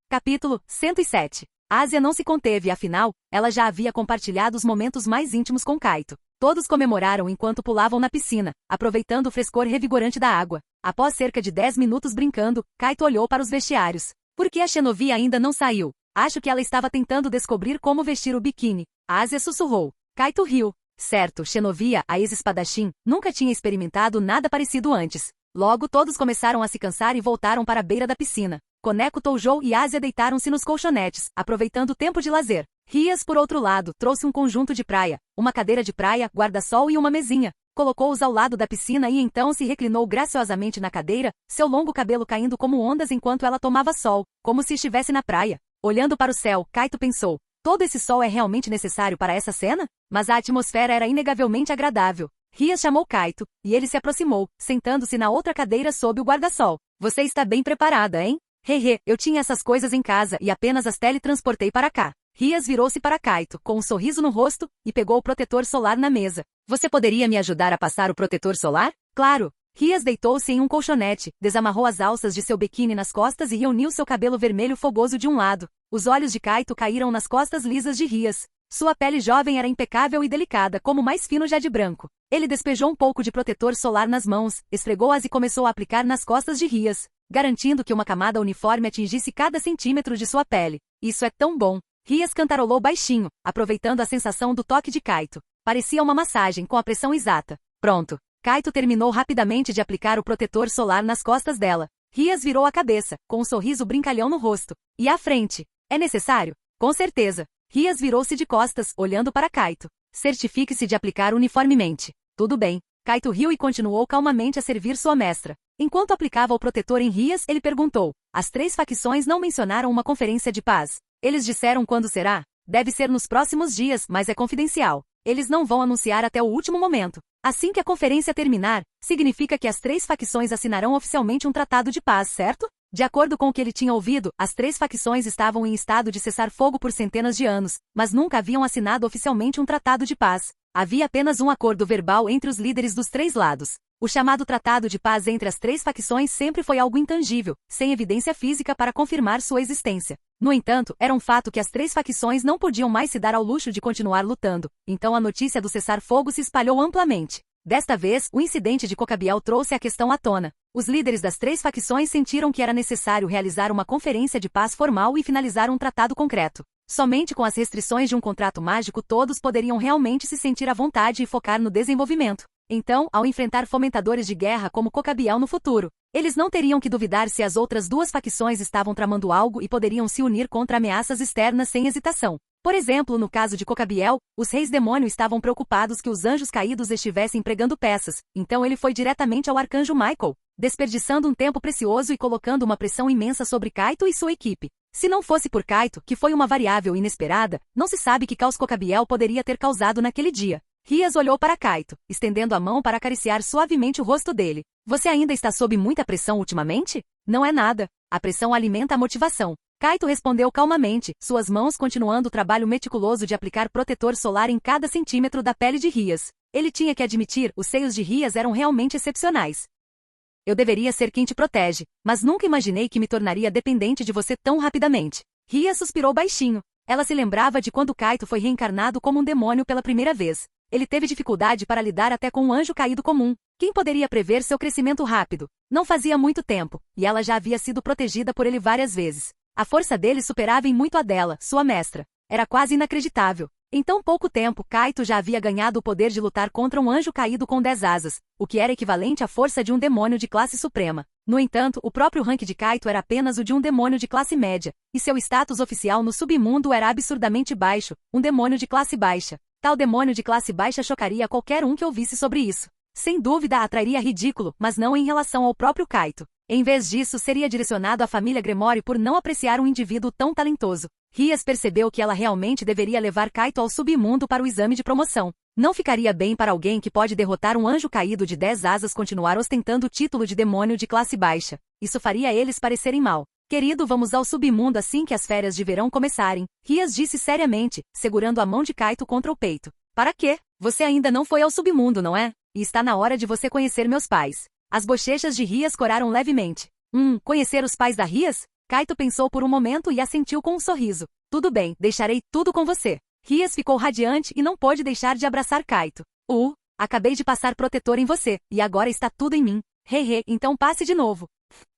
Capítulo 107. Ásia não se conteve, afinal, ela já havia compartilhado os momentos mais íntimos com Kaito. Todos comemoraram enquanto pulavam na piscina, aproveitando o frescor revigorante da água. Após cerca de 10 minutos brincando, Kaito olhou para os vestiários. Por que a Shinobi ainda não saiu? Acho que ela estava tentando descobrir como vestir o biquíni. Ásia sussurrou. Kaito riu. Certo, Xenovia, a ex-espadachim, nunca tinha experimentado nada parecido antes. Logo todos começaram a se cansar e voltaram para a beira da piscina. Koneko Toujou e Ásia deitaram-se nos colchonetes, aproveitando o tempo de lazer. Rias, por outro lado, trouxe um conjunto de praia, uma cadeira de praia, guarda-sol e uma mesinha. Colocou-os ao lado da piscina e então se reclinou graciosamente na cadeira, seu longo cabelo caindo como ondas enquanto ela tomava sol, como se estivesse na praia. Olhando para o céu, Kaito pensou, todo esse sol é realmente necessário para essa cena? Mas a atmosfera era inegavelmente agradável. Rias chamou Kaito, e ele se aproximou, sentando-se na outra cadeira sob o guarda-sol. Você está bem preparada, hein? Hehe, eu tinha essas coisas em casa e apenas as teletransportei para cá. Rias virou-se para Kaito, com um sorriso no rosto, e pegou o protetor solar na mesa. Você poderia me ajudar a passar o protetor solar? Claro. Rias deitou-se em um colchonete, desamarrou as alças de seu biquíni nas costas e reuniu seu cabelo vermelho fogoso de um lado. Os olhos de Kaito caíram nas costas lisas de Rias. Sua pele jovem era impecável e delicada, como o mais fino jade branco. Ele despejou um pouco de protetor solar nas mãos, esfregou-as e começou a aplicar nas costas de Rias, garantindo que uma camada uniforme atingisse cada centímetro de sua pele. Isso é tão bom. Rias cantarolou baixinho, aproveitando a sensação do toque de Kaito. Parecia uma massagem com a pressão exata. Pronto. Kaito terminou rapidamente de aplicar o protetor solar nas costas dela. Rias virou a cabeça, com um sorriso brincalhão no rosto. E à frente. É necessário? Com certeza. Rias virou-se de costas, olhando para Kaito. Certifique-se de aplicar uniformemente. Tudo bem. Kaito riu e continuou calmamente a servir sua mestra. Enquanto aplicava o protetor em Rias, ele perguntou. As 3 facções não mencionaram uma conferência de paz. Eles disseram quando será? Deve ser nos próximos dias, mas é confidencial. Eles não vão anunciar até o último momento. Assim que a conferência terminar, significa que as 3 facções assinarão oficialmente um tratado de paz, certo? De acordo com o que ele tinha ouvido, as 3 facções estavam em estado de cessar-fogo por centenas de anos, mas nunca haviam assinado oficialmente um tratado de paz. Havia apenas um acordo verbal entre os líderes dos 3 lados. O chamado tratado de paz entre as 3 facções sempre foi algo intangível, sem evidência física para confirmar sua existência. No entanto, era um fato que as 3 facções não podiam mais se dar ao luxo de continuar lutando, então a notícia do cessar-fogo se espalhou amplamente. Desta vez, o incidente de Cocabiel trouxe a questão à tona. Os líderes das 3 facções sentiram que era necessário realizar uma conferência de paz formal e finalizar um tratado concreto. Somente com as restrições de um contrato mágico todos poderiam realmente se sentir à vontade e focar no desenvolvimento. Então, ao enfrentar fomentadores de guerra como Cocabiel no futuro, eles não teriam que duvidar se as outras duas facções estavam tramando algo e poderiam se unir contra ameaças externas sem hesitação. Por exemplo, no caso de Cocabiel, os reis demônio estavam preocupados que os anjos caídos estivessem pregando peças, então ele foi diretamente ao arcanjo Michael, desperdiçando um tempo precioso e colocando uma pressão imensa sobre Kaito e sua equipe. Se não fosse por Kaito, que foi uma variável inesperada, não se sabe que caos Cocabiel poderia ter causado naquele dia. Rias olhou para Kaito, estendendo a mão para acariciar suavemente o rosto dele. Você ainda está sob muita pressão ultimamente? Não é nada. A pressão alimenta a motivação. Kaito respondeu calmamente, suas mãos continuando o trabalho meticuloso de aplicar protetor solar em cada centímetro da pele de Rias. Ele tinha que admitir, os seios de Rias eram realmente excepcionais. Eu deveria ser quem te protege, mas nunca imaginei que me tornaria dependente de você tão rapidamente. Rias suspirou baixinho. Ela se lembrava de quando Kaito foi reencarnado como um demônio pela primeira vez. Ele teve dificuldade para lidar até com um anjo caído comum. Quem poderia prever seu crescimento rápido? Não fazia muito tempo, e ela já havia sido protegida por ele várias vezes. A força dele superava em muito a dela, sua mestra. Era quase inacreditável. Em tão pouco tempo, Kaito já havia ganhado o poder de lutar contra um anjo caído com 10 asas, o que era equivalente à força de um demônio de classe suprema. No entanto, o próprio rank de Kaito era apenas o de um demônio de classe média, e seu status oficial no submundo era absurdamente baixo, um demônio de classe baixa. Tal demônio de classe baixa chocaria qualquer um que ouvisse sobre isso. Sem dúvida atrairia ridículo, mas não em relação ao próprio Kaito. Em vez disso, seria direcionado à família Gremory por não apreciar um indivíduo tão talentoso. Rias percebeu que ela realmente deveria levar Kaito ao submundo para o exame de promoção. Não ficaria bem para alguém que pode derrotar um anjo caído de 10 asas continuar ostentando o título de demônio de classe baixa. Isso faria eles parecerem mal. Querido, vamos ao submundo assim que as férias de verão começarem, Rias disse seriamente, segurando a mão de Kaito contra o peito. Para quê? Você ainda não foi ao submundo, não é? E está na hora de você conhecer meus pais. As bochechas de Rias coraram levemente. Conhecer os pais da Rias? Kaito pensou por um momento e assentiu com um sorriso. Tudo bem, deixarei tudo com você. Rias ficou radiante e não pôde deixar de abraçar Kaito. Acabei de passar protetor em você, e agora está tudo em mim. Então passe de novo.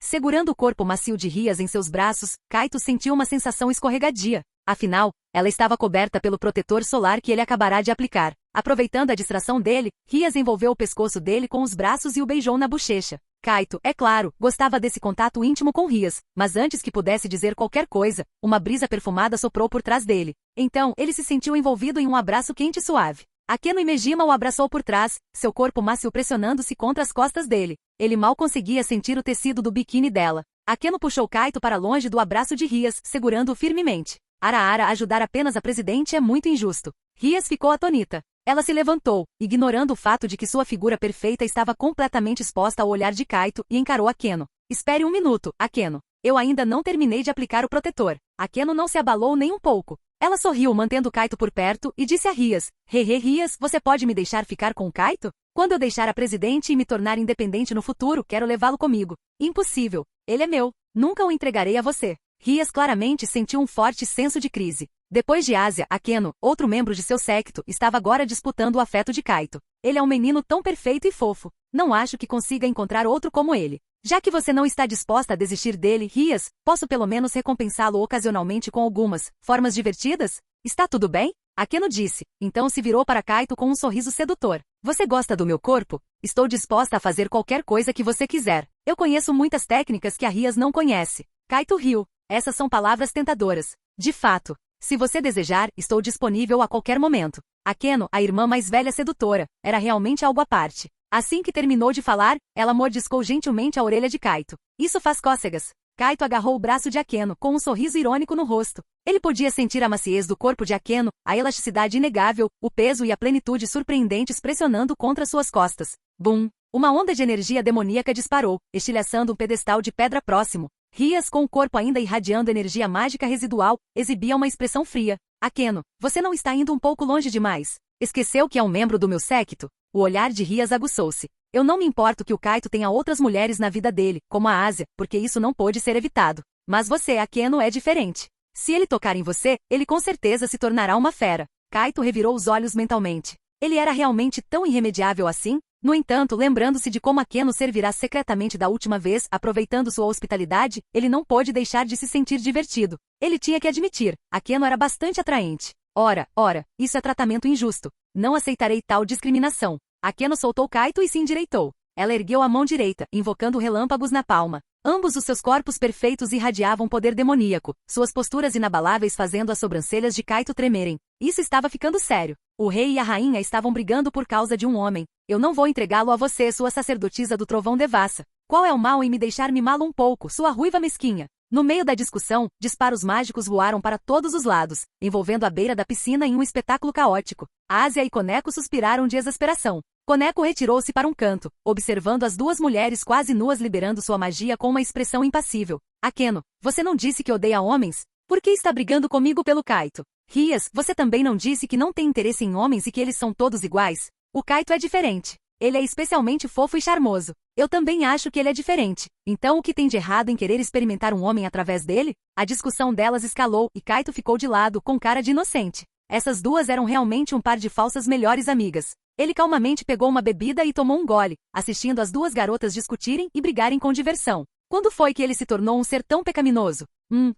Segurando o corpo macio de Rias em seus braços, Kaito sentiu uma sensação escorregadia. Afinal, ela estava coberta pelo protetor solar que ele acabará de aplicar. Aproveitando a distração dele, Rias envolveu o pescoço dele com os braços e o beijou na bochecha. Kaito, é claro, gostava desse contato íntimo com Rias, mas antes que pudesse dizer qualquer coisa, uma brisa perfumada soprou por trás dele. Então, ele se sentiu envolvido em um abraço quente e suave. Akeno Imejima o abraçou por trás, seu corpo macio pressionando-se contra as costas dele. Ele mal conseguia sentir o tecido do biquíni dela. Akeno puxou Kaito para longe do abraço de Rias, segurando-o firmemente. Ara, ajudar apenas a presidente é muito injusto. Rias ficou atonita. Ela se levantou, ignorando o fato de que sua figura perfeita estava completamente exposta ao olhar de Kaito, e encarou Akeno. Espere um minuto, Akeno. Eu ainda não terminei de aplicar o protetor. Akeno não se abalou nem um pouco. Ela sorriu mantendo Kaito por perto e disse a Rias, Rias, você pode me deixar ficar com Kaito? Quando eu deixar a presidente e me tornar independente no futuro, quero levá-lo comigo. Impossível. Ele é meu. Nunca o entregarei a você. Rias claramente sentiu um forte senso de crise. Depois de Asia, Akeno, outro membro de seu séquito, estava agora disputando o afeto de Kaito. Ele é um menino tão perfeito e fofo. Não acho que consiga encontrar outro como ele. Já que você não está disposta a desistir dele, Rias, posso pelo menos recompensá-lo ocasionalmente com algumas formas divertidas? Está tudo bem? Akeno disse. Então se virou para Kaito com um sorriso sedutor. Você gosta do meu corpo? Estou disposta a fazer qualquer coisa que você quiser. Eu conheço muitas técnicas que a Rias não conhece. Kaito riu. Essas são palavras tentadoras. De fato. Se você desejar, estou disponível a qualquer momento. Akeno, a irmã mais velha sedutora, era realmente algo à parte. Assim que terminou de falar, ela mordiscou gentilmente a orelha de Kaito. Isso faz cócegas. Kaito agarrou o braço de Akeno, com um sorriso irônico no rosto. Ele podia sentir a maciez do corpo de Akeno, a elasticidade inegável, o peso e a plenitude surpreendentes pressionando contra suas costas. Bum! Uma onda de energia demoníaca disparou, estilhaçando um pedestal de pedra próximo. Rias, com o corpo ainda irradiando energia mágica residual, exibia uma expressão fria. Akeno, você não está indo um pouco longe demais? Esqueceu que é um membro do meu séquito? O olhar de Rias aguçou-se. Eu não me importo que o Kaito tenha outras mulheres na vida dele, como a Asia, porque isso não pôde ser evitado. Mas você, Akeno, é diferente. Se ele tocar em você, ele com certeza se tornará uma fera. Kaito revirou os olhos mentalmente. Ele era realmente tão irremediável assim? No entanto, lembrando-se de como Akeno servirá secretamente da última vez, aproveitando sua hospitalidade, ele não pôde deixar de se sentir divertido. Ele tinha que admitir, Akeno era bastante atraente. Ora, isso é tratamento injusto. Não aceitarei tal discriminação. Akeno soltou Kaito e se endireitou. Ela ergueu a mão direita, invocando relâmpagos na palma. Ambos os seus corpos perfeitos irradiavam poder demoníaco, suas posturas inabaláveis fazendo as sobrancelhas de Kaito tremerem. Isso estava ficando sério. O rei e a rainha estavam brigando por causa de um homem. Eu não vou entregá-lo a você, sua sacerdotisa do trovão devassa. Qual é o mal em me deixar mimá-lo um pouco, sua ruiva mesquinha? No meio da discussão, disparos mágicos voaram para todos os lados, envolvendo a beira da piscina em um espetáculo caótico. Ásia e Koneko suspiraram de exasperação. Koneko retirou-se para um canto, observando as duas mulheres quase nuas liberando sua magia com uma expressão impassível. Akeno, você não disse que odeia homens? Por que está brigando comigo pelo Kaito? Rias, você também não disse que não tem interesse em homens e que eles são todos iguais? O Kaito é diferente. Ele é especialmente fofo e charmoso. Eu também acho que ele é diferente. Então o que tem de errado em querer experimentar um homem através dele? A discussão delas escalou e Kaito ficou de lado, com cara de inocente. Essas duas eram realmente um par de falsas melhores amigas. Ele calmamente pegou uma bebida e tomou um gole, assistindo as duas garotas discutirem e brigarem com diversão. Quando foi que ele se tornou um ser tão pecaminoso?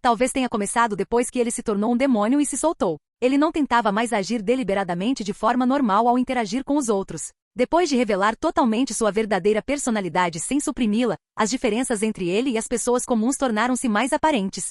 Talvez tenha começado depois que ele se tornou um demônio e se soltou. Ele não tentava mais agir deliberadamente de forma normal ao interagir com os outros. Depois de revelar totalmente sua verdadeira personalidade sem suprimi-la, as diferenças entre ele e as pessoas comuns tornaram-se mais aparentes.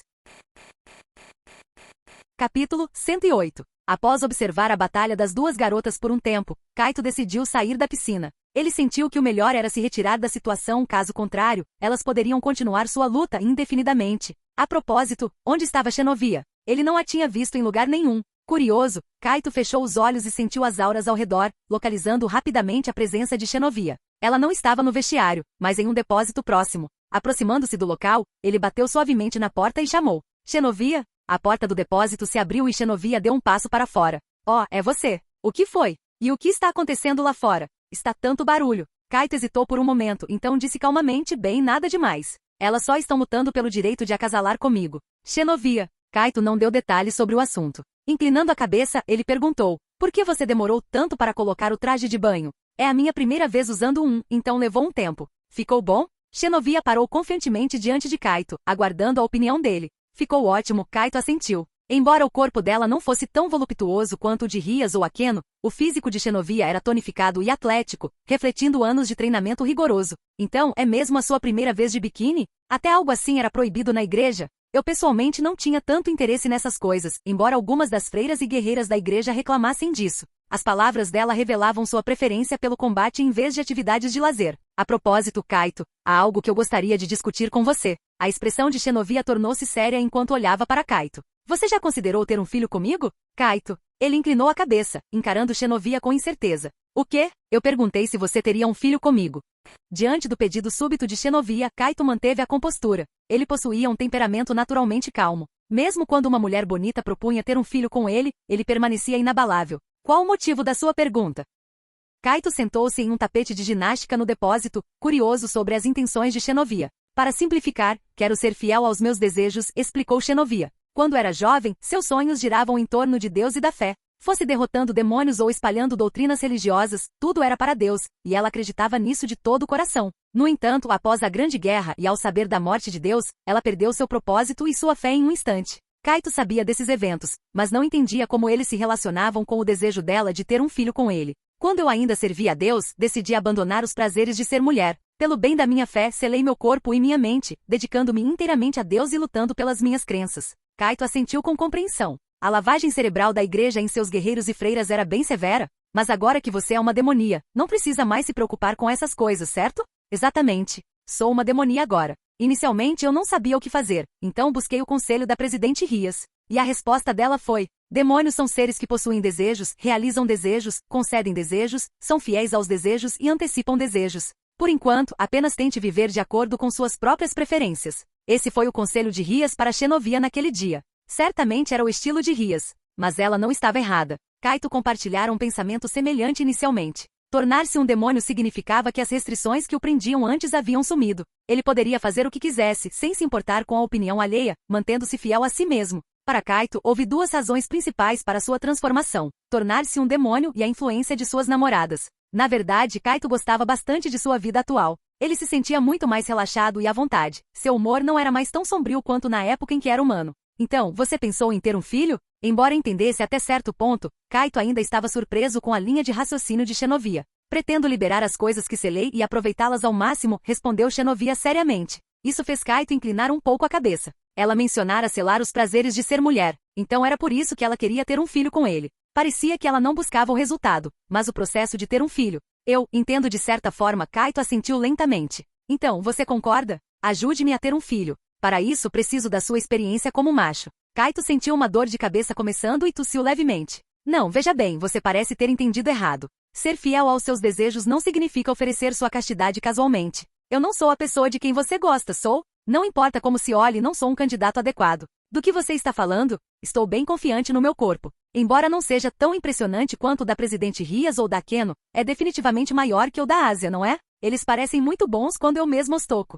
Capítulo 108. Após observar a batalha das duas garotas por um tempo, Kaito decidiu sair da piscina. Ele sentiu que o melhor era se retirar da situação, caso contrário, elas poderiam continuar sua luta indefinidamente. A propósito, onde estava Xenovia? Ele não a tinha visto em lugar nenhum. Curioso, Kaito fechou os olhos e sentiu as auras ao redor, localizando rapidamente a presença de Xenovia. Ela não estava no vestiário, mas em um depósito próximo. Aproximando-se do local, ele bateu suavemente na porta e chamou. Xenovia? A porta do depósito se abriu e Xenovia deu um passo para fora. Oh, é você. O que foi? E o que está acontecendo lá fora? Está tanto barulho. Kaito hesitou por um momento, então disse calmamente, bem, nada demais. Elas só estão lutando pelo direito de acasalar comigo. Xenovia. Kaito não deu detalhes sobre o assunto. Inclinando a cabeça, ele perguntou, por que você demorou tanto para colocar o traje de banho? É a minha primeira vez usando um, então levou um tempo. Ficou bom? Xenovia parou confiantemente diante de Kaito, aguardando a opinião dele. Ficou ótimo, Kaito assentiu. Embora o corpo dela não fosse tão voluptuoso quanto o de Rias ou Akeno, o físico de Xenovia era tonificado e atlético, refletindo anos de treinamento rigoroso. Então, é mesmo a sua primeira vez de biquíni? Até algo assim era proibido na igreja? Eu pessoalmente não tinha tanto interesse nessas coisas, embora algumas das freiras e guerreiras da igreja reclamassem disso. As palavras dela revelavam sua preferência pelo combate em vez de atividades de lazer. A propósito, Kaito, há algo que eu gostaria de discutir com você. A expressão de Xenovia tornou-se séria enquanto olhava para Kaito. Você já considerou ter um filho comigo? Kaito. Ele inclinou a cabeça, encarando Xenovia com incerteza. O quê? Eu perguntei se você teria um filho comigo. Diante do pedido súbito de Xenovia, Kaito manteve a compostura. Ele possuía um temperamento naturalmente calmo. Mesmo quando uma mulher bonita propunha ter um filho com ele, ele permanecia inabalável. Qual o motivo da sua pergunta? Kaito sentou-se em um tapete de ginástica no depósito, curioso sobre as intenções de Xenovia. Para simplificar, quero ser fiel aos meus desejos, explicou Xenovia. Quando era jovem, seus sonhos giravam em torno de Deus e da fé. Fosse derrotando demônios ou espalhando doutrinas religiosas, tudo era para Deus, e ela acreditava nisso de todo o coração. No entanto, após a Grande Guerra e ao saber da morte de Deus, ela perdeu seu propósito e sua fé em um instante. Kaito sabia desses eventos, mas não entendia como eles se relacionavam com o desejo dela de ter um filho com ele. Quando eu ainda servia a Deus, decidi abandonar os prazeres de ser mulher. Pelo bem da minha fé, selei meu corpo e minha mente, dedicando-me inteiramente a Deus e lutando pelas minhas crenças. Kaito assentiu com compreensão. A lavagem cerebral da igreja em seus guerreiros e freiras era bem severa, mas agora que você é uma demonia, não precisa mais se preocupar com essas coisas, certo? Exatamente. Sou uma demonia agora. Inicialmente eu não sabia o que fazer, então busquei o conselho da presidente Rias. E a resposta dela foi: demônios são seres que possuem desejos, realizam desejos, concedem desejos, são fiéis aos desejos e antecipam desejos. Por enquanto, apenas tente viver de acordo com suas próprias preferências. Esse foi o conselho de Rias para Xenovia naquele dia. Certamente era o estilo de Rias, mas ela não estava errada. Kaito compartilhara um pensamento semelhante inicialmente. Tornar-se um demônio significava que as restrições que o prendiam antes haviam sumido. Ele poderia fazer o que quisesse, sem se importar com a opinião alheia, mantendo-se fiel a si mesmo. Para Kaito, houve duas razões principais para sua transformação: tornar-se um demônio e a influência de suas namoradas. Na verdade, Kaito gostava bastante de sua vida atual. Ele se sentia muito mais relaxado e à vontade. Seu humor não era mais tão sombrio quanto na época em que era humano. Então, você pensou em ter um filho? Embora entendesse até certo ponto, Kaito ainda estava surpreso com a linha de raciocínio de Xenovia. Pretendo liberar as coisas que selei e aproveitá-las ao máximo, respondeu Xenovia seriamente. Isso fez Kaito inclinar um pouco a cabeça. Ela mencionara selar os prazeres de ser mulher, então era por isso que ela queria ter um filho com ele. Parecia que ela não buscava o resultado, mas o processo de ter um filho. Eu entendo de certa forma. Kaito assentiu lentamente. Então, você concorda? Ajude-me a ter um filho. Para isso preciso da sua experiência como macho. Kaito sentiu uma dor de cabeça começando e tossiu levemente. Não, veja bem, você parece ter entendido errado. Ser fiel aos seus desejos não significa oferecer sua castidade casualmente. Eu não sou a pessoa de quem você gosta, sou? Não importa como se olhe, não sou um candidato adequado. Do que você está falando? Estou bem confiante no meu corpo. Embora não seja tão impressionante quanto o da presidente Rias ou da Akeno, é definitivamente maior que o da Ásia, não é? Eles parecem muito bons quando eu mesmo os toco.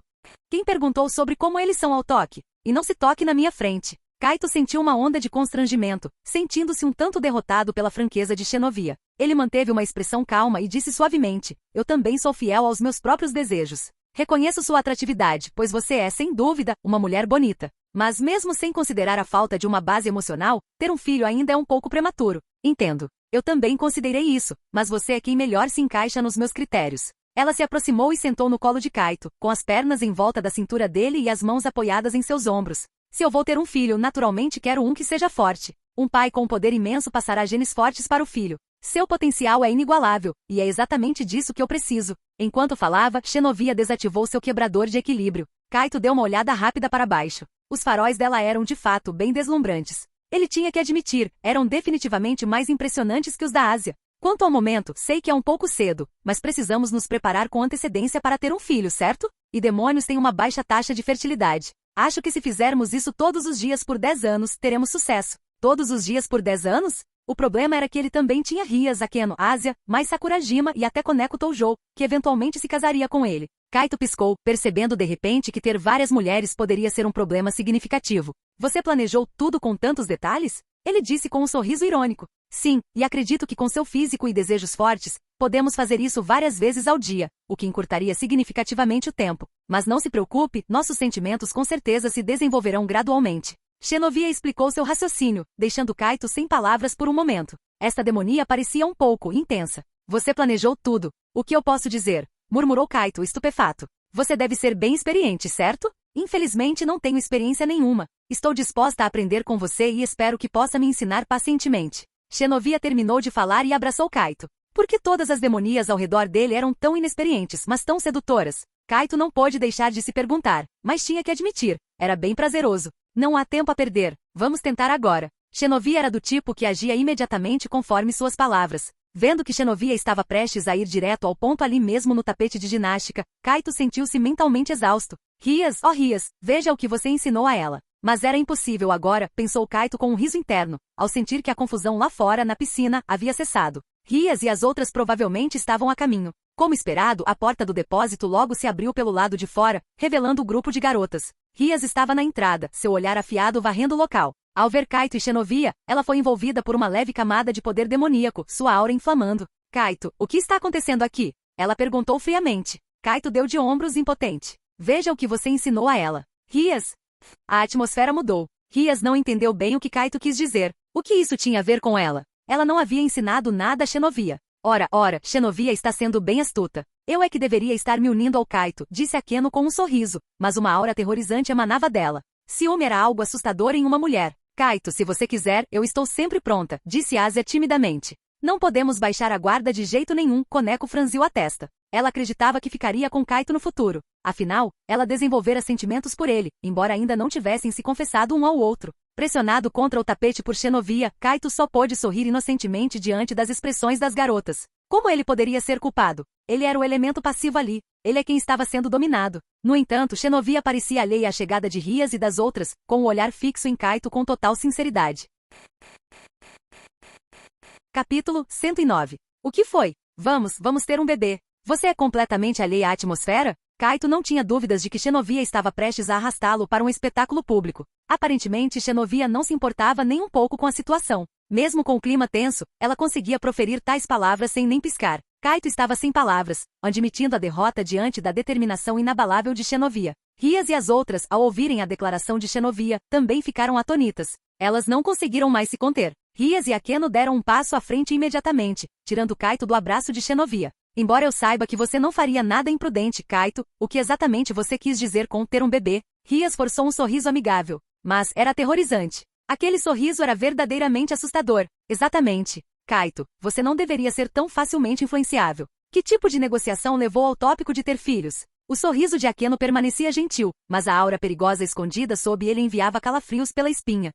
Quem perguntou sobre como eles são ao toque? E não se toque na minha frente. Kaito sentiu uma onda de constrangimento, sentindo-se um tanto derrotado pela franqueza de Xenovia. Ele manteve uma expressão calma e disse suavemente, eu também sou fiel aos meus próprios desejos. Reconheço sua atratividade, pois você é, sem dúvida, uma mulher bonita. Mas mesmo sem considerar a falta de uma base emocional, ter um filho ainda é um pouco prematuro. Entendo. Eu também considerei isso, mas você é quem melhor se encaixa nos meus critérios. Ela se aproximou e sentou no colo de Kaito, com as pernas em volta da cintura dele e as mãos apoiadas em seus ombros. Se eu vou ter um filho, naturalmente quero um que seja forte. Um pai com poder imenso passará genes fortes para o filho. Seu potencial é inigualável, e é exatamente disso que eu preciso. Enquanto falava, Xenovia desativou seu quebrador de equilíbrio. Kaito deu uma olhada rápida para baixo. Os faróis dela eram de fato bem deslumbrantes. Ele tinha que admitir, eram definitivamente mais impressionantes que os da Ásia. Quanto ao momento, sei que é um pouco cedo, mas precisamos nos preparar com antecedência para ter um filho, certo? E demônios têm uma baixa taxa de fertilidade. Acho que se fizermos isso todos os dias por 10 anos, teremos sucesso. Todos os dias por 10 anos? O problema era que ele também tinha Rias, Akeno, Ásia, mais Sakurajima e até Koneko Toujou, que eventualmente se casaria com ele. Kaito piscou, percebendo de repente que ter várias mulheres poderia ser um problema significativo. Você planejou tudo com tantos detalhes? Ele disse com um sorriso irônico. Sim, e acredito que com seu físico e desejos fortes, podemos fazer isso várias vezes ao dia, o que encurtaria significativamente o tempo. Mas não se preocupe, nossos sentimentos com certeza se desenvolverão gradualmente. Xenovia explicou seu raciocínio, deixando Kaito sem palavras por um momento. Esta demonia parecia um pouco intensa. Você planejou tudo. O que eu posso dizer? Murmurou Kaito, estupefato. Você deve ser bem experiente, certo? Infelizmente não tenho experiência nenhuma. Estou disposta a aprender com você e espero que possa me ensinar pacientemente. Xenovia terminou de falar e abraçou Kaito. Por que todas as demonias ao redor dele eram tão inexperientes, mas tão sedutoras? Kaito não pôde deixar de se perguntar, mas tinha que admitir, era bem prazeroso. Não há tempo a perder, vamos tentar agora. Xenovia era do tipo que agia imediatamente conforme suas palavras. Vendo que Xenovia estava prestes a ir direto ao ponto ali mesmo no tapete de ginástica, Kaito sentiu-se mentalmente exausto. Rias, oh Rias, veja o que você ensinou a ela. Mas era impossível agora, pensou Kaito com um riso interno, ao sentir que a confusão lá fora na piscina havia cessado. Rias e as outras provavelmente estavam a caminho. Como esperado, a porta do depósito logo se abriu pelo lado de fora, revelando o grupo de garotas. Rias estava na entrada, seu olhar afiado varrendo o local. Ao ver Kaito e Xenovia, ela foi envolvida por uma leve camada de poder demoníaco, sua aura inflamando. Kaito, o que está acontecendo aqui? Ela perguntou friamente. Kaito deu de ombros impotente. Veja o que você ensinou a ela. Rias. A atmosfera mudou. Rias não entendeu bem o que Kaito quis dizer. O que isso tinha a ver com ela? Ela não havia ensinado nada a Xenovia. Ora, Xenovia está sendo bem astuta. Eu é que deveria estar me unindo ao Kaito, disse Akeno com um sorriso, mas uma aura aterrorizante emanava dela. Ciúme era algo assustador em uma mulher. Kaito, se você quiser, eu estou sempre pronta, disse Ásia timidamente. Não podemos baixar a guarda de jeito nenhum, Koneko franziu a testa. Ela acreditava que ficaria com Kaito no futuro. Afinal, ela desenvolvera sentimentos por ele, embora ainda não tivessem se confessado um ao outro. Pressionado contra o tapete por Xenovia, Kaito só pôde sorrir inocentemente diante das expressões das garotas. Como ele poderia ser culpado? Ele era o elemento passivo ali. Ele é quem estava sendo dominado. No entanto, Xenovia parecia alheia à chegada de Rias e das outras, com o olhar fixo em Kaito com total sinceridade. Capítulo 109. O que foi? Vamos ter um bebê. Você é completamente alheia à atmosfera? Kaito não tinha dúvidas de que Xenovia estava prestes a arrastá-lo para um espetáculo público. Aparentemente, Xenovia não se importava nem um pouco com a situação. Mesmo com o clima tenso, ela conseguia proferir tais palavras sem nem piscar. Kaito estava sem palavras, admitindo a derrota diante da determinação inabalável de Xenovia. Rias e as outras, ao ouvirem a declaração de Xenovia, também ficaram atônitas. Elas não conseguiram mais se conter. Rias e Akeno deram um passo à frente imediatamente, tirando Kaito do abraço de Xenovia. Embora eu saiba que você não faria nada imprudente, Kaito, o que exatamente você quis dizer com ter um bebê? Ria esforçou um sorriso amigável, mas era aterrorizante. Aquele sorriso era verdadeiramente assustador. Exatamente. Kaito, você não deveria ser tão facilmente influenciável. Que tipo de negociação levou ao tópico de ter filhos? O sorriso de Akeno permanecia gentil, mas a aura perigosa escondida sob ele enviava calafrios pela espinha.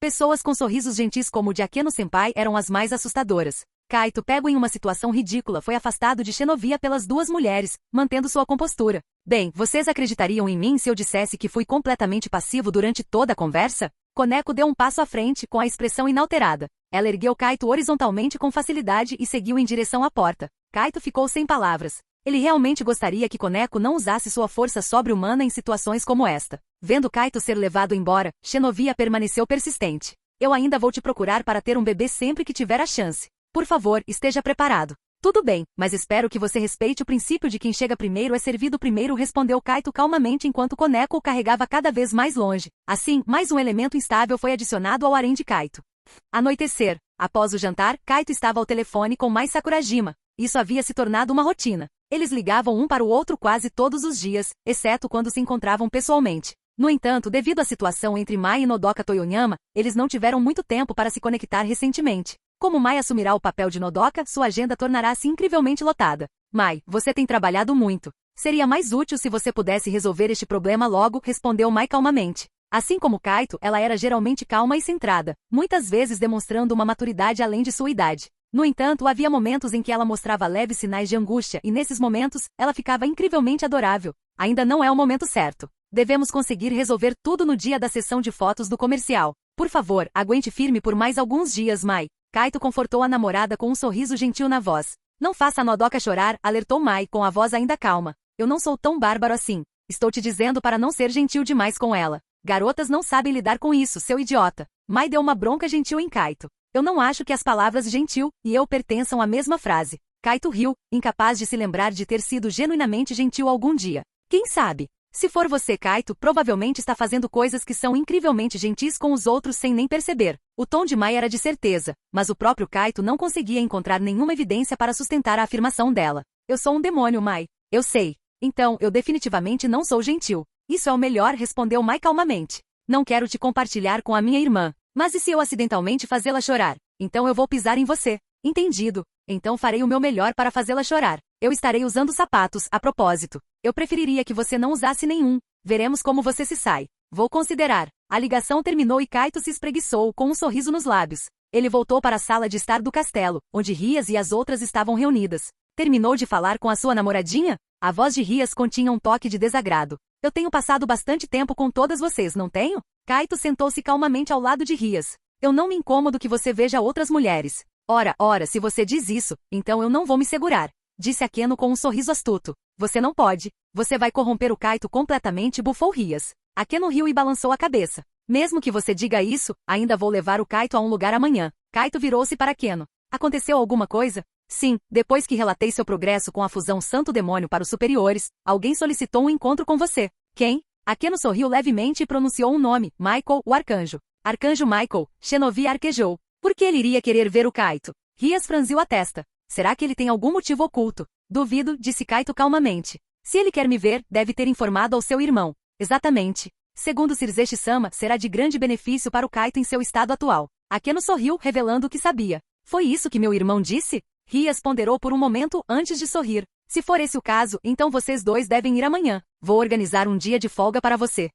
Pessoas com sorrisos gentis como o de Akeno-senpai eram as mais assustadoras. Kaito, pego em uma situação ridícula, foi afastado de Xenovia pelas duas mulheres, mantendo sua compostura. Bem, vocês acreditariam em mim se eu dissesse que fui completamente passivo durante toda a conversa? Koneko deu um passo à frente com a expressão inalterada. Ela ergueu Kaito horizontalmente com facilidade e seguiu em direção à porta. Kaito ficou sem palavras. Ele realmente gostaria que Koneko não usasse sua força sobre-humana em situações como esta. Vendo Kaito ser levado embora, Xenovia permaneceu persistente. Eu ainda vou te procurar para ter um bebê sempre que tiver a chance. Por favor, esteja preparado. Tudo bem, mas espero que você respeite o princípio de quem chega primeiro é servido primeiro, respondeu Kaito calmamente enquanto Koneko o carregava cada vez mais longe. Assim, mais um elemento instável foi adicionado ao harém de Kaito. Anoitecer. Após o jantar, Kaito estava ao telefone com Mai Sakurajima. Isso havia se tornado uma rotina. Eles ligavam um para o outro quase todos os dias, exceto quando se encontravam pessoalmente. No entanto, devido à situação entre Mai e Nodoka Toyonyama, eles não tiveram muito tempo para se conectar recentemente. Como Mai assumirá o papel de Nodoka, sua agenda tornará-se incrivelmente lotada. Mai, você tem trabalhado muito. Seria mais útil se você pudesse resolver este problema logo, respondeu Mai calmamente. Assim como Kaito, ela era geralmente calma e centrada, muitas vezes demonstrando uma maturidade além de sua idade. No entanto, havia momentos em que ela mostrava leves sinais de angústia e nesses momentos, ela ficava incrivelmente adorável. Ainda não é o momento certo. Devemos conseguir resolver tudo no dia da sessão de fotos do comercial. Por favor, aguente firme por mais alguns dias, Mai. Kaito confortou a namorada com um sorriso gentil na voz. Não faça a Nodoka chorar, alertou Mai com a voz ainda calma. Eu não sou tão bárbaro assim. Estou te dizendo para não ser gentil demais com ela. Garotas não sabem lidar com isso, seu idiota. Mai deu uma bronca gentil em Kaito. Eu não acho que as palavras gentil e eu pertençam à mesma frase. Kaito riu, incapaz de se lembrar de ter sido genuinamente gentil algum dia. Quem sabe? Se for você, Kaito, provavelmente está fazendo coisas que são incrivelmente gentis com os outros sem nem perceber. O tom de Mai era de certeza, mas o próprio Kaito não conseguia encontrar nenhuma evidência para sustentar a afirmação dela. Eu sou um demônio, Mai. Eu sei. Então, eu definitivamente não sou gentil. Isso é o melhor, respondeu Mai calmamente. Não quero te compartilhar com a minha irmã. Mas e se eu acidentalmente fazê-la chorar? Então eu vou pisar em você. Entendido. Então farei o meu melhor para fazê-la chorar. Eu estarei usando sapatos, a propósito. Eu preferiria que você não usasse nenhum. Veremos como você se sai. Vou considerar. A ligação terminou e Kaito se espreguiçou com um sorriso nos lábios. Ele voltou para a sala de estar do castelo, onde Rias e as outras estavam reunidas. Terminou de falar com a sua namoradinha? A voz de Rias continha um toque de desagrado. Eu tenho passado bastante tempo com todas vocês, não tenho? Kaito sentou-se calmamente ao lado de Rias. Eu não me incomodo que você veja outras mulheres. Ora, se você diz isso, então eu não vou me segurar. Disse Akeno com um sorriso astuto. Você não pode. Você vai corromper o Kaito completamente, bufou Rias. Akeno riu e balançou a cabeça. Mesmo que você diga isso, ainda vou levar o Kaito a um lugar amanhã. Kaito virou-se para Akeno. Aconteceu alguma coisa? Sim, depois que relatei seu progresso com a fusão Santo-Demônio para os superiores, alguém solicitou um encontro com você. Quem? Akeno sorriu levemente e pronunciou um nome, Michael, o arcanjo. Arcanjo Michael, Xenovia arquejou. Por que ele iria querer ver o Kaito? Rias franziu a testa. Será que ele tem algum motivo oculto? Duvido, disse Kaito calmamente. Se ele quer me ver, deve ter informado ao seu irmão. Exatamente. Segundo Cirzeshi-sama, será de grande benefício para o Kaito em seu estado atual. Akeno sorriu, revelando o que sabia. Foi isso que meu irmão disse? Rias ponderou por um momento antes de sorrir. Se for esse o caso, então vocês dois devem ir amanhã. Vou organizar um dia de folga para você.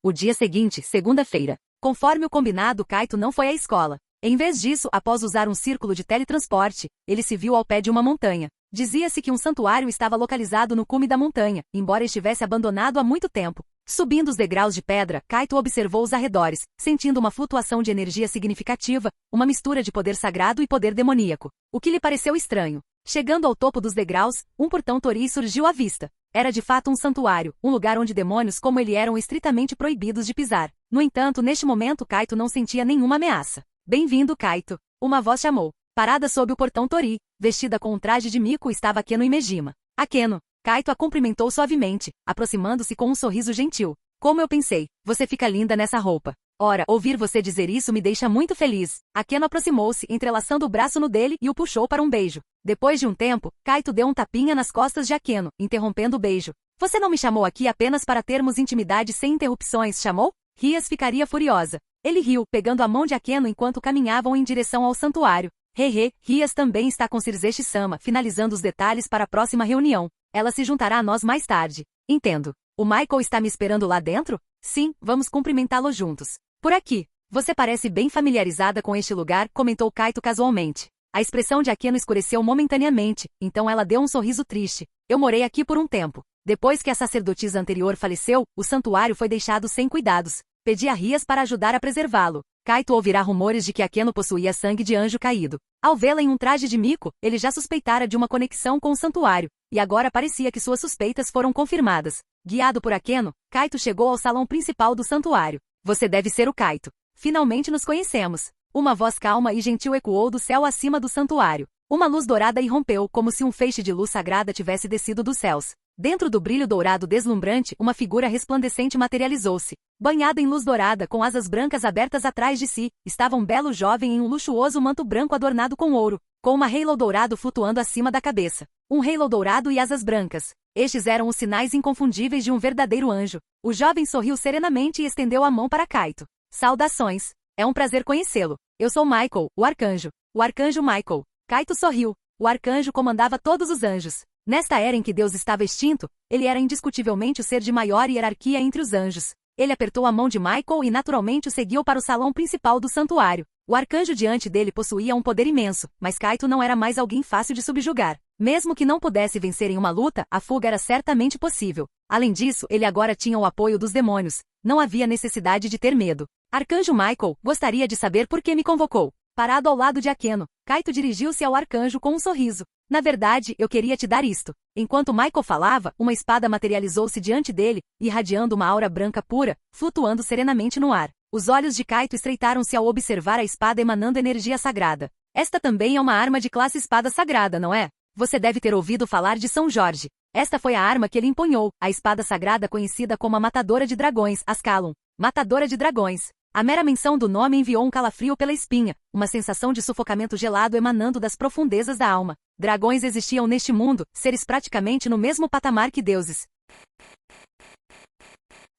O dia seguinte, segunda-feira. Conforme o combinado, Kaito não foi à escola. Em vez disso, após usar um círculo de teletransporte, ele se viu ao pé de uma montanha. Dizia-se que um santuário estava localizado no cume da montanha, embora estivesse abandonado há muito tempo. Subindo os degraus de pedra, Kaito observou os arredores, sentindo uma flutuação de energia significativa, uma mistura de poder sagrado e poder demoníaco. O que lhe pareceu estranho. Chegando ao topo dos degraus, um portão torii surgiu à vista. Era de fato um santuário, um lugar onde demônios como ele eram estritamente proibidos de pisar. No entanto, neste momento Kaito não sentia nenhuma ameaça. Bem-vindo, Kaito. Uma voz chamou. Parada sob o portão torii, vestida com um traje de mico estava Akeno Imejima. Akeno. Kaito a cumprimentou suavemente, aproximando-se com um sorriso gentil. Como eu pensei, você fica linda nessa roupa. Ora, ouvir você dizer isso me deixa muito feliz. Akeno aproximou-se, entrelaçando o braço no dele e o puxou para um beijo. Depois de um tempo, Kaito deu um tapinha nas costas de Akeno, interrompendo o beijo. Você não me chamou aqui apenas para termos intimidade sem interrupções, chamou? Rias ficaria furiosa. Ele riu, pegando a mão de Akeno enquanto caminhavam em direção ao santuário. Hehe, Rias também está com Cirzeshi-sama, finalizando os detalhes para a próxima reunião. Ela se juntará a nós mais tarde. Entendo. O Michael está me esperando lá dentro? Sim, vamos cumprimentá-lo juntos. Por aqui. Você parece bem familiarizada com este lugar, comentou Kaito casualmente. A expressão de Akeno escureceu momentaneamente, então ela deu um sorriso triste. Eu morei aqui por um tempo. Depois que a sacerdotisa anterior faleceu, o santuário foi deixado sem cuidados. Pedi a Rias para ajudar a preservá-lo. Kaito ouvirá rumores de que Akeno possuía sangue de anjo caído. Ao vê-la em um traje de mico, ele já suspeitara de uma conexão com o santuário, e agora parecia que suas suspeitas foram confirmadas. Guiado por Akeno, Kaito chegou ao salão principal do santuário. Você deve ser o Kaito. Finalmente nos conhecemos. Uma voz calma e gentil ecoou do céu acima do santuário. Uma luz dourada irrompeu, como se um feixe de luz sagrada tivesse descido dos céus. Dentro do brilho dourado deslumbrante, uma figura resplandecente materializou-se. Banhada em luz dourada, com asas brancas abertas atrás de si, estava um belo jovem em um luxuoso manto branco adornado com ouro, com uma halo dourado flutuando acima da cabeça. Um halo dourado e asas brancas. Estes eram os sinais inconfundíveis de um verdadeiro anjo. O jovem sorriu serenamente e estendeu a mão para Kaito. Saudações. É um prazer conhecê-lo. Eu sou Michael, o arcanjo. O arcanjo Michael. Kaito sorriu. O arcanjo comandava todos os anjos. Nesta era em que Deus estava extinto, ele era indiscutivelmente o ser de maior hierarquia entre os anjos. Ele apertou a mão de Michael e naturalmente o seguiu para o salão principal do santuário. O arcanjo diante dele possuía um poder imenso, mas Kaito não era mais alguém fácil de subjugar. Mesmo que não pudesse vencer em uma luta, a fuga era certamente possível. Além disso, ele agora tinha o apoio dos demônios. Não havia necessidade de ter medo. Arcanjo Michael, gostaria de saber por que me convocou. Parado ao lado de Akeno, Kaito dirigiu-se ao arcanjo com um sorriso. Na verdade, eu queria te dar isto. Enquanto Michael falava, uma espada materializou-se diante dele, irradiando uma aura branca pura, flutuando serenamente no ar. Os olhos de Kaito estreitaram-se ao observar a espada emanando energia sagrada. Esta também é uma arma de classe espada sagrada, não é? Você deve ter ouvido falar de São Jorge. Esta foi a arma que ele empunhou, a espada sagrada conhecida como a Matadora de Dragões, Ascalon. Matadora de Dragões. A mera menção do nome enviou um calafrio pela espinha, uma sensação de sufocamento gelado emanando das profundezas da alma. Dragões existiam neste mundo, seres praticamente no mesmo patamar que deuses.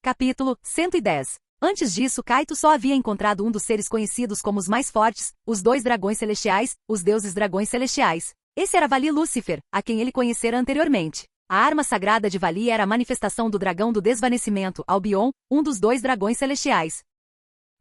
Capítulo 110. Antes disso, Kaito só havia encontrado um dos seres conhecidos como os mais fortes, os dois dragões celestiais, os deuses dragões celestiais. Esse era Vali Lúcifer, a quem ele conhecera anteriormente. A arma sagrada de Vali era a manifestação do dragão do desvanecimento, Albion, um dos dois dragões celestiais.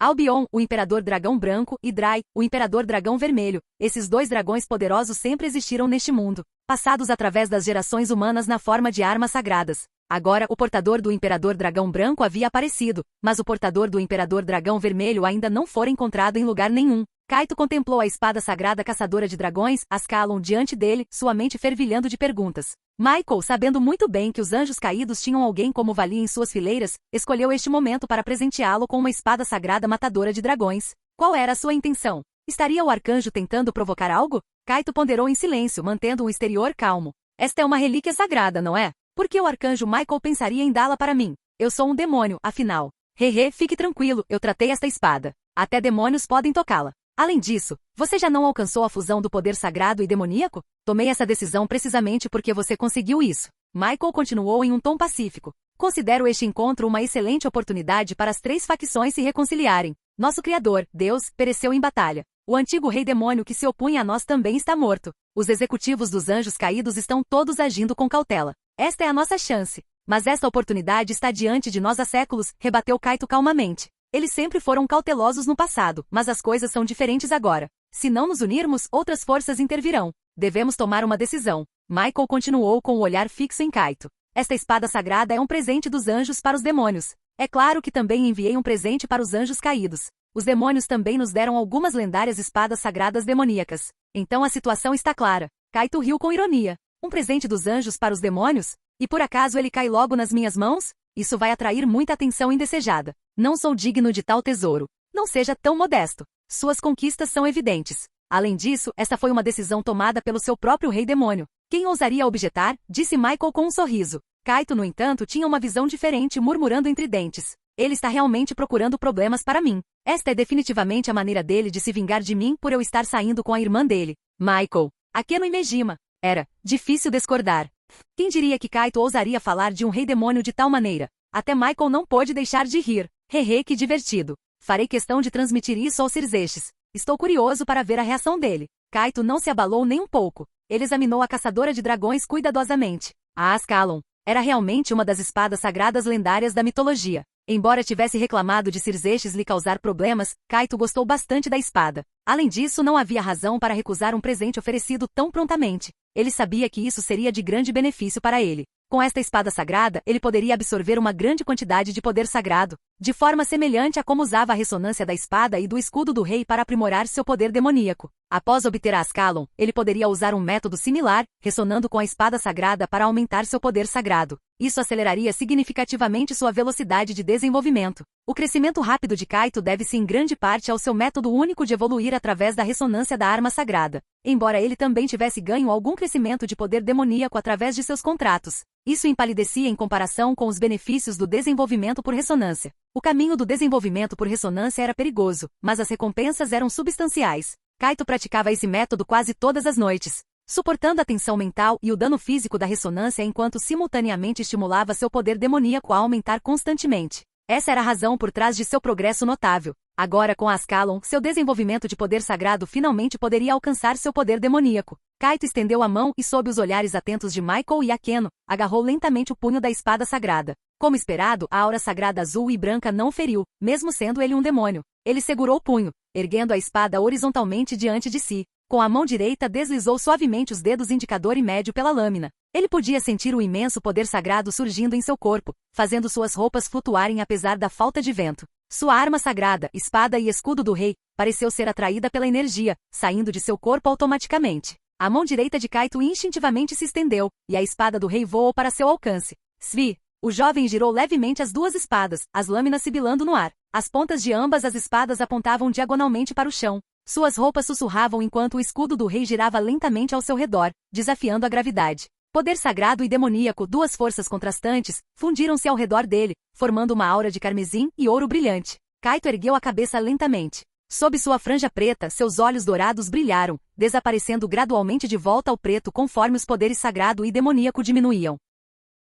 Albion, o imperador dragão branco, e Drai, o imperador dragão vermelho. Esses dois dragões poderosos sempre existiram neste mundo, passados através das gerações humanas na forma de armas sagradas. Agora, o portador do imperador dragão branco havia aparecido, mas o portador do imperador dragão vermelho ainda não fora encontrado em lugar nenhum. Kaito contemplou a espada sagrada caçadora de dragões, Ascalon, diante dele, sua mente fervilhando de perguntas. Michael, sabendo muito bem que os anjos caídos tinham alguém como Vali em suas fileiras, escolheu este momento para presenteá-lo com uma espada sagrada matadora de dragões. Qual era a sua intenção? Estaria o arcanjo tentando provocar algo? Kaito ponderou em silêncio, mantendo um exterior calmo. Esta é uma relíquia sagrada, não é? Por que o arcanjo Michael pensaria em dá-la para mim? Eu sou um demônio, afinal. Hehe, fique tranquilo, eu tratei esta espada. Até demônios podem tocá-la. Além disso, você já não alcançou a fusão do poder sagrado e demoníaco? Tomei essa decisão precisamente porque você conseguiu isso. Michael continuou em um tom pacífico. Considero este encontro uma excelente oportunidade para as três facções se reconciliarem. Nosso Criador, Deus, pereceu em batalha. O antigo rei demônio que se opunha a nós também está morto. Os executivos dos anjos caídos estão todos agindo com cautela. Esta é a nossa chance. Mas esta oportunidade está diante de nós há séculos, rebateu Kaito calmamente. Eles sempre foram cautelosos no passado, mas as coisas são diferentes agora. Se não nos unirmos, outras forças intervirão. Devemos tomar uma decisão. Michael continuou com o olhar fixo em Kaito. Esta espada sagrada é um presente dos anjos para os demônios. É claro que também enviei um presente para os anjos caídos. Os demônios também nos deram algumas lendárias espadas sagradas demoníacas. Então a situação está clara. Kaito riu com ironia. Um presente dos anjos para os demônios? E por acaso ele cai logo nas minhas mãos? Isso vai atrair muita atenção indesejada. Não sou digno de tal tesouro. Não seja tão modesto. Suas conquistas são evidentes. Além disso, esta foi uma decisão tomada pelo seu próprio rei demônio. Quem ousaria objetar? Disse Michael com um sorriso. Kaito, no entanto, tinha uma visão diferente, murmurando entre dentes. Ele está realmente procurando problemas para mim. Esta é definitivamente a maneira dele de se vingar de mim por eu estar saindo com a irmã dele, Michael. Akeno e Mejima. Era difícil discordar. Quem diria que Kaito ousaria falar de um rei demônio de tal maneira? Até Michael não pôde deixar de rir. Hehe, que divertido. Farei questão de transmitir isso aos Cirzeches. Estou curioso para ver a reação dele. Kaito não se abalou nem um pouco. Ele examinou a caçadora de dragões cuidadosamente. A Ascalon era realmente uma das espadas sagradas lendárias da mitologia. Embora tivesse reclamado de Cirzeches lhe causar problemas, Kaito gostou bastante da espada. Além disso, não havia razão para recusar um presente oferecido tão prontamente. Ele sabia que isso seria de grande benefício para ele. Com esta espada sagrada, ele poderia absorver uma grande quantidade de poder sagrado, de forma semelhante a como usava a ressonância da espada e do escudo do rei para aprimorar seu poder demoníaco. Após obter a Ascalon, ele poderia usar um método similar, ressonando com a espada sagrada para aumentar seu poder sagrado. Isso aceleraria significativamente sua velocidade de desenvolvimento. O crescimento rápido de Kaito deve-se em grande parte ao seu método único de evoluir através da ressonância da arma sagrada. Embora ele também tivesse ganho algum crescimento de poder demoníaco através de seus contratos, isso empalidecia em comparação com os benefícios do desenvolvimento por ressonância. O caminho do desenvolvimento por ressonância era perigoso, mas as recompensas eram substanciais. Kaito praticava esse método quase todas as noites, suportando a tensão mental e o dano físico da ressonância enquanto simultaneamente estimulava seu poder demoníaco a aumentar constantemente. Essa era a razão por trás de seu progresso notável. Agora, com a Ascalon, seu desenvolvimento de poder sagrado finalmente poderia alcançar seu poder demoníaco. Kaito estendeu a mão e, sob os olhares atentos de Michael e Akeno, agarrou lentamente o punho da espada sagrada. Como esperado, a aura sagrada azul e branca não o feriu, mesmo sendo ele um demônio. Ele segurou o punho, erguendo a espada horizontalmente diante de si. Com a mão direita deslizou suavemente os dedos indicador e médio pela lâmina. Ele podia sentir o imenso poder sagrado surgindo em seu corpo, fazendo suas roupas flutuarem apesar da falta de vento. Sua arma sagrada, espada e escudo do rei, pareceu ser atraída pela energia, saindo de seu corpo automaticamente. A mão direita de Kaito instintivamente se estendeu, e a espada do rei voou para seu alcance. Svi! O jovem girou levemente as duas espadas, as lâminas sibilando no ar. As pontas de ambas as espadas apontavam diagonalmente para o chão. Suas roupas sussurravam enquanto o escudo do rei girava lentamente ao seu redor, desafiando a gravidade. Poder sagrado e demoníaco, duas forças contrastantes, fundiram-se ao redor dele, formando uma aura de carmesim e ouro brilhante. Kaito ergueu a cabeça lentamente. Sob sua franja preta, seus olhos dourados brilharam, desaparecendo gradualmente de volta ao preto conforme os poderes sagrado e demoníaco diminuíam.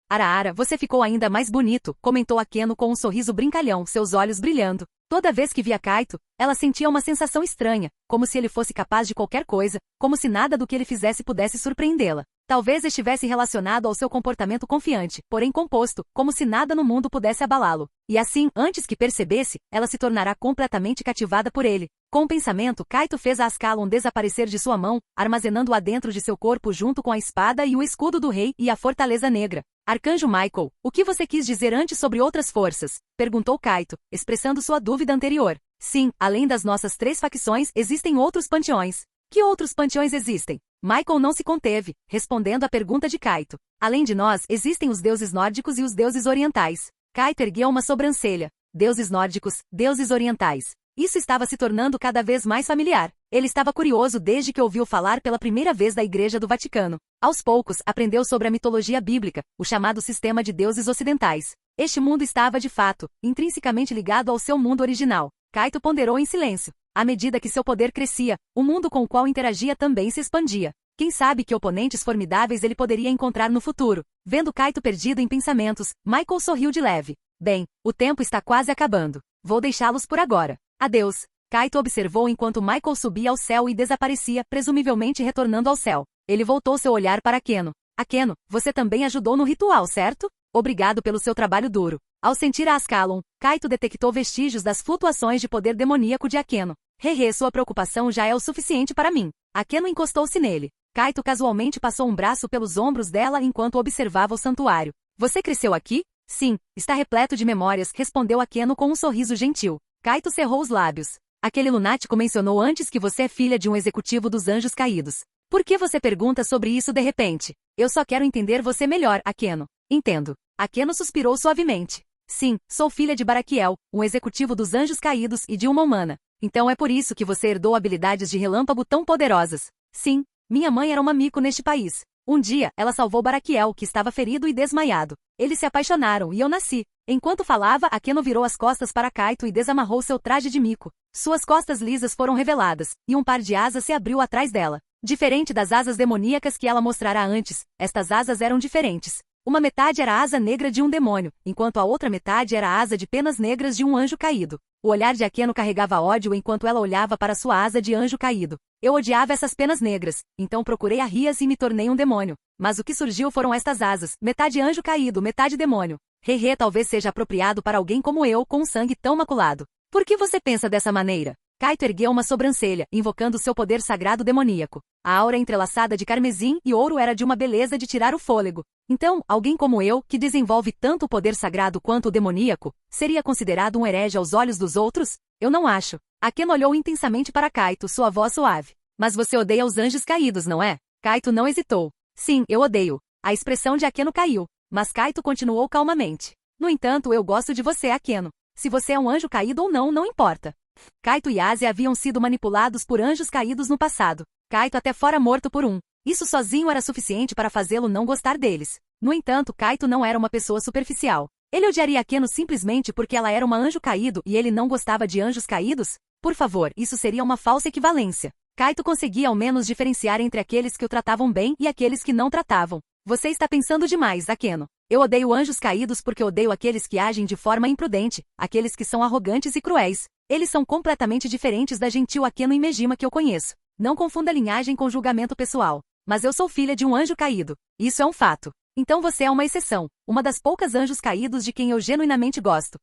Araara, você ficou ainda mais bonito, comentou Akeno com um sorriso brincalhão, seus olhos brilhando. Toda vez que via Kaito, ela sentia uma sensação estranha, como se ele fosse capaz de qualquer coisa, como se nada do que ele fizesse pudesse surpreendê-la. Talvez estivesse relacionado ao seu comportamento confiante, porém composto, como se nada no mundo pudesse abalá-lo. E assim, antes que percebesse, ela se tornará completamente cativada por ele. Com o pensamento, Kaito fez a Ascalon desaparecer de sua mão, armazenando-a dentro de seu corpo junto com a espada e o escudo do rei e a fortaleza negra. Arcanjo Michael, o que você quis dizer antes sobre outras forças? Perguntou Kaito, expressando sua dúvida anterior. Sim, além das nossas 3 facções, existem outros panteões. Que outros panteões existem? Michael não se conteve, respondendo à pergunta de Kaito. Além de nós, existem os deuses nórdicos e os deuses orientais. Kaito ergueu uma sobrancelha. Deuses nórdicos, deuses orientais. Isso estava se tornando cada vez mais familiar. Ele estava curioso desde que ouviu falar pela primeira vez da Igreja do Vaticano. Aos poucos, aprendeu sobre a mitologia bíblica, o chamado sistema de deuses ocidentais. Este mundo estava, de fato, intrinsecamente ligado ao seu mundo original. Kaito ponderou em silêncio. À medida que seu poder crescia, o mundo com o qual interagia também se expandia. Quem sabe que oponentes formidáveis ele poderia encontrar no futuro? Vendo Kaito perdido em pensamentos, Michael sorriu de leve. Bem, o tempo está quase acabando. Vou deixá-los por agora. Adeus. Kaito observou enquanto Michael subia ao céu e desaparecia, presumivelmente retornando ao céu. Ele voltou seu olhar para Akeno. Akeno, você também ajudou no ritual, certo? Obrigado pelo seu trabalho duro. Ao sentir a Ascalon, Kaito detectou vestígios das flutuações de poder demoníaco de Akeno. Hehe, sua preocupação já é o suficiente para mim. Akeno encostou-se nele. Kaito casualmente passou um braço pelos ombros dela enquanto observava o santuário. Você cresceu aqui? Sim, está repleto de memórias, respondeu Akeno com um sorriso gentil. Kaito cerrou os lábios. Aquele lunático mencionou antes que você é filha de um executivo dos Anjos Caídos. Por que você pergunta sobre isso de repente? Eu só quero entender você melhor, Akeno. Entendo. Akeno suspirou suavemente. Sim, sou filha de Baraquiel, um executivo dos Anjos Caídos e de uma humana. Então é por isso que você herdou habilidades de relâmpago tão poderosas. Sim, minha mãe era uma miko neste país. Um dia, ela salvou Baraquiel, que estava ferido e desmaiado. Eles se apaixonaram e eu nasci. Enquanto falava, Akeno virou as costas para Kaito e desamarrou seu traje de mico. Suas costas lisas foram reveladas, e um par de asas se abriu atrás dela. Diferente das asas demoníacas que ela mostrara antes, estas asas eram diferentes. Uma metade era a asa negra de um demônio, enquanto a outra metade era a asa de penas negras de um anjo caído. O olhar de Akeno carregava ódio enquanto ela olhava para sua asa de anjo caído. Eu odiava essas penas negras, então procurei a Rias e me tornei um demônio. Mas o que surgiu foram estas asas, metade anjo caído, metade demônio. Hehe, talvez seja apropriado para alguém como eu, com um sangue tão maculado. Por que você pensa dessa maneira? Kaito ergueu uma sobrancelha, invocando seu poder sagrado demoníaco. A aura entrelaçada de carmesim e ouro era de uma beleza de tirar o fôlego. Então, alguém como eu, que desenvolve tanto o poder sagrado quanto o demoníaco, seria considerado um herege aos olhos dos outros? Eu não acho. Akeno olhou intensamente para Kaito, sua voz suave. Mas você odeia os anjos caídos, não é? Kaito não hesitou. Sim, eu odeio. A expressão de Akeno caiu, mas Kaito continuou calmamente. No entanto, eu gosto de você, Akeno. Se você é um anjo caído ou não, não importa. Kaito e Aze haviam sido manipulados por anjos caídos no passado. Kaito até fora morto por um. Isso sozinho era suficiente para fazê-lo não gostar deles. No entanto, Kaito não era uma pessoa superficial. Ele odiaria Akeno simplesmente porque ela era uma anjo caído e ele não gostava de anjos caídos? Por favor, isso seria uma falsa equivalência. Kaito conseguia ao menos diferenciar entre aqueles que o tratavam bem e aqueles que não tratavam. Você está pensando demais, Akeno. Eu odeio anjos caídos porque odeio aqueles que agem de forma imprudente, aqueles que são arrogantes e cruéis. Eles são completamente diferentes da gentil Akeno Imejima que eu conheço. Não confunda linhagem com julgamento pessoal. Mas eu sou filha de um anjo caído. Isso é um fato. Então você é uma exceção, uma das poucas anjos caídos de quem eu genuinamente gosto.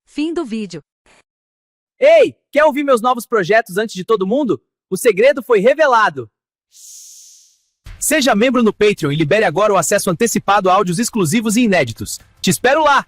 Fim do vídeo. Ei, quer ouvir meus novos projetos antes de todo mundo? O segredo foi revelado. Seja membro no Patreon e libere agora o acesso antecipado a áudios exclusivos e inéditos. Te espero lá!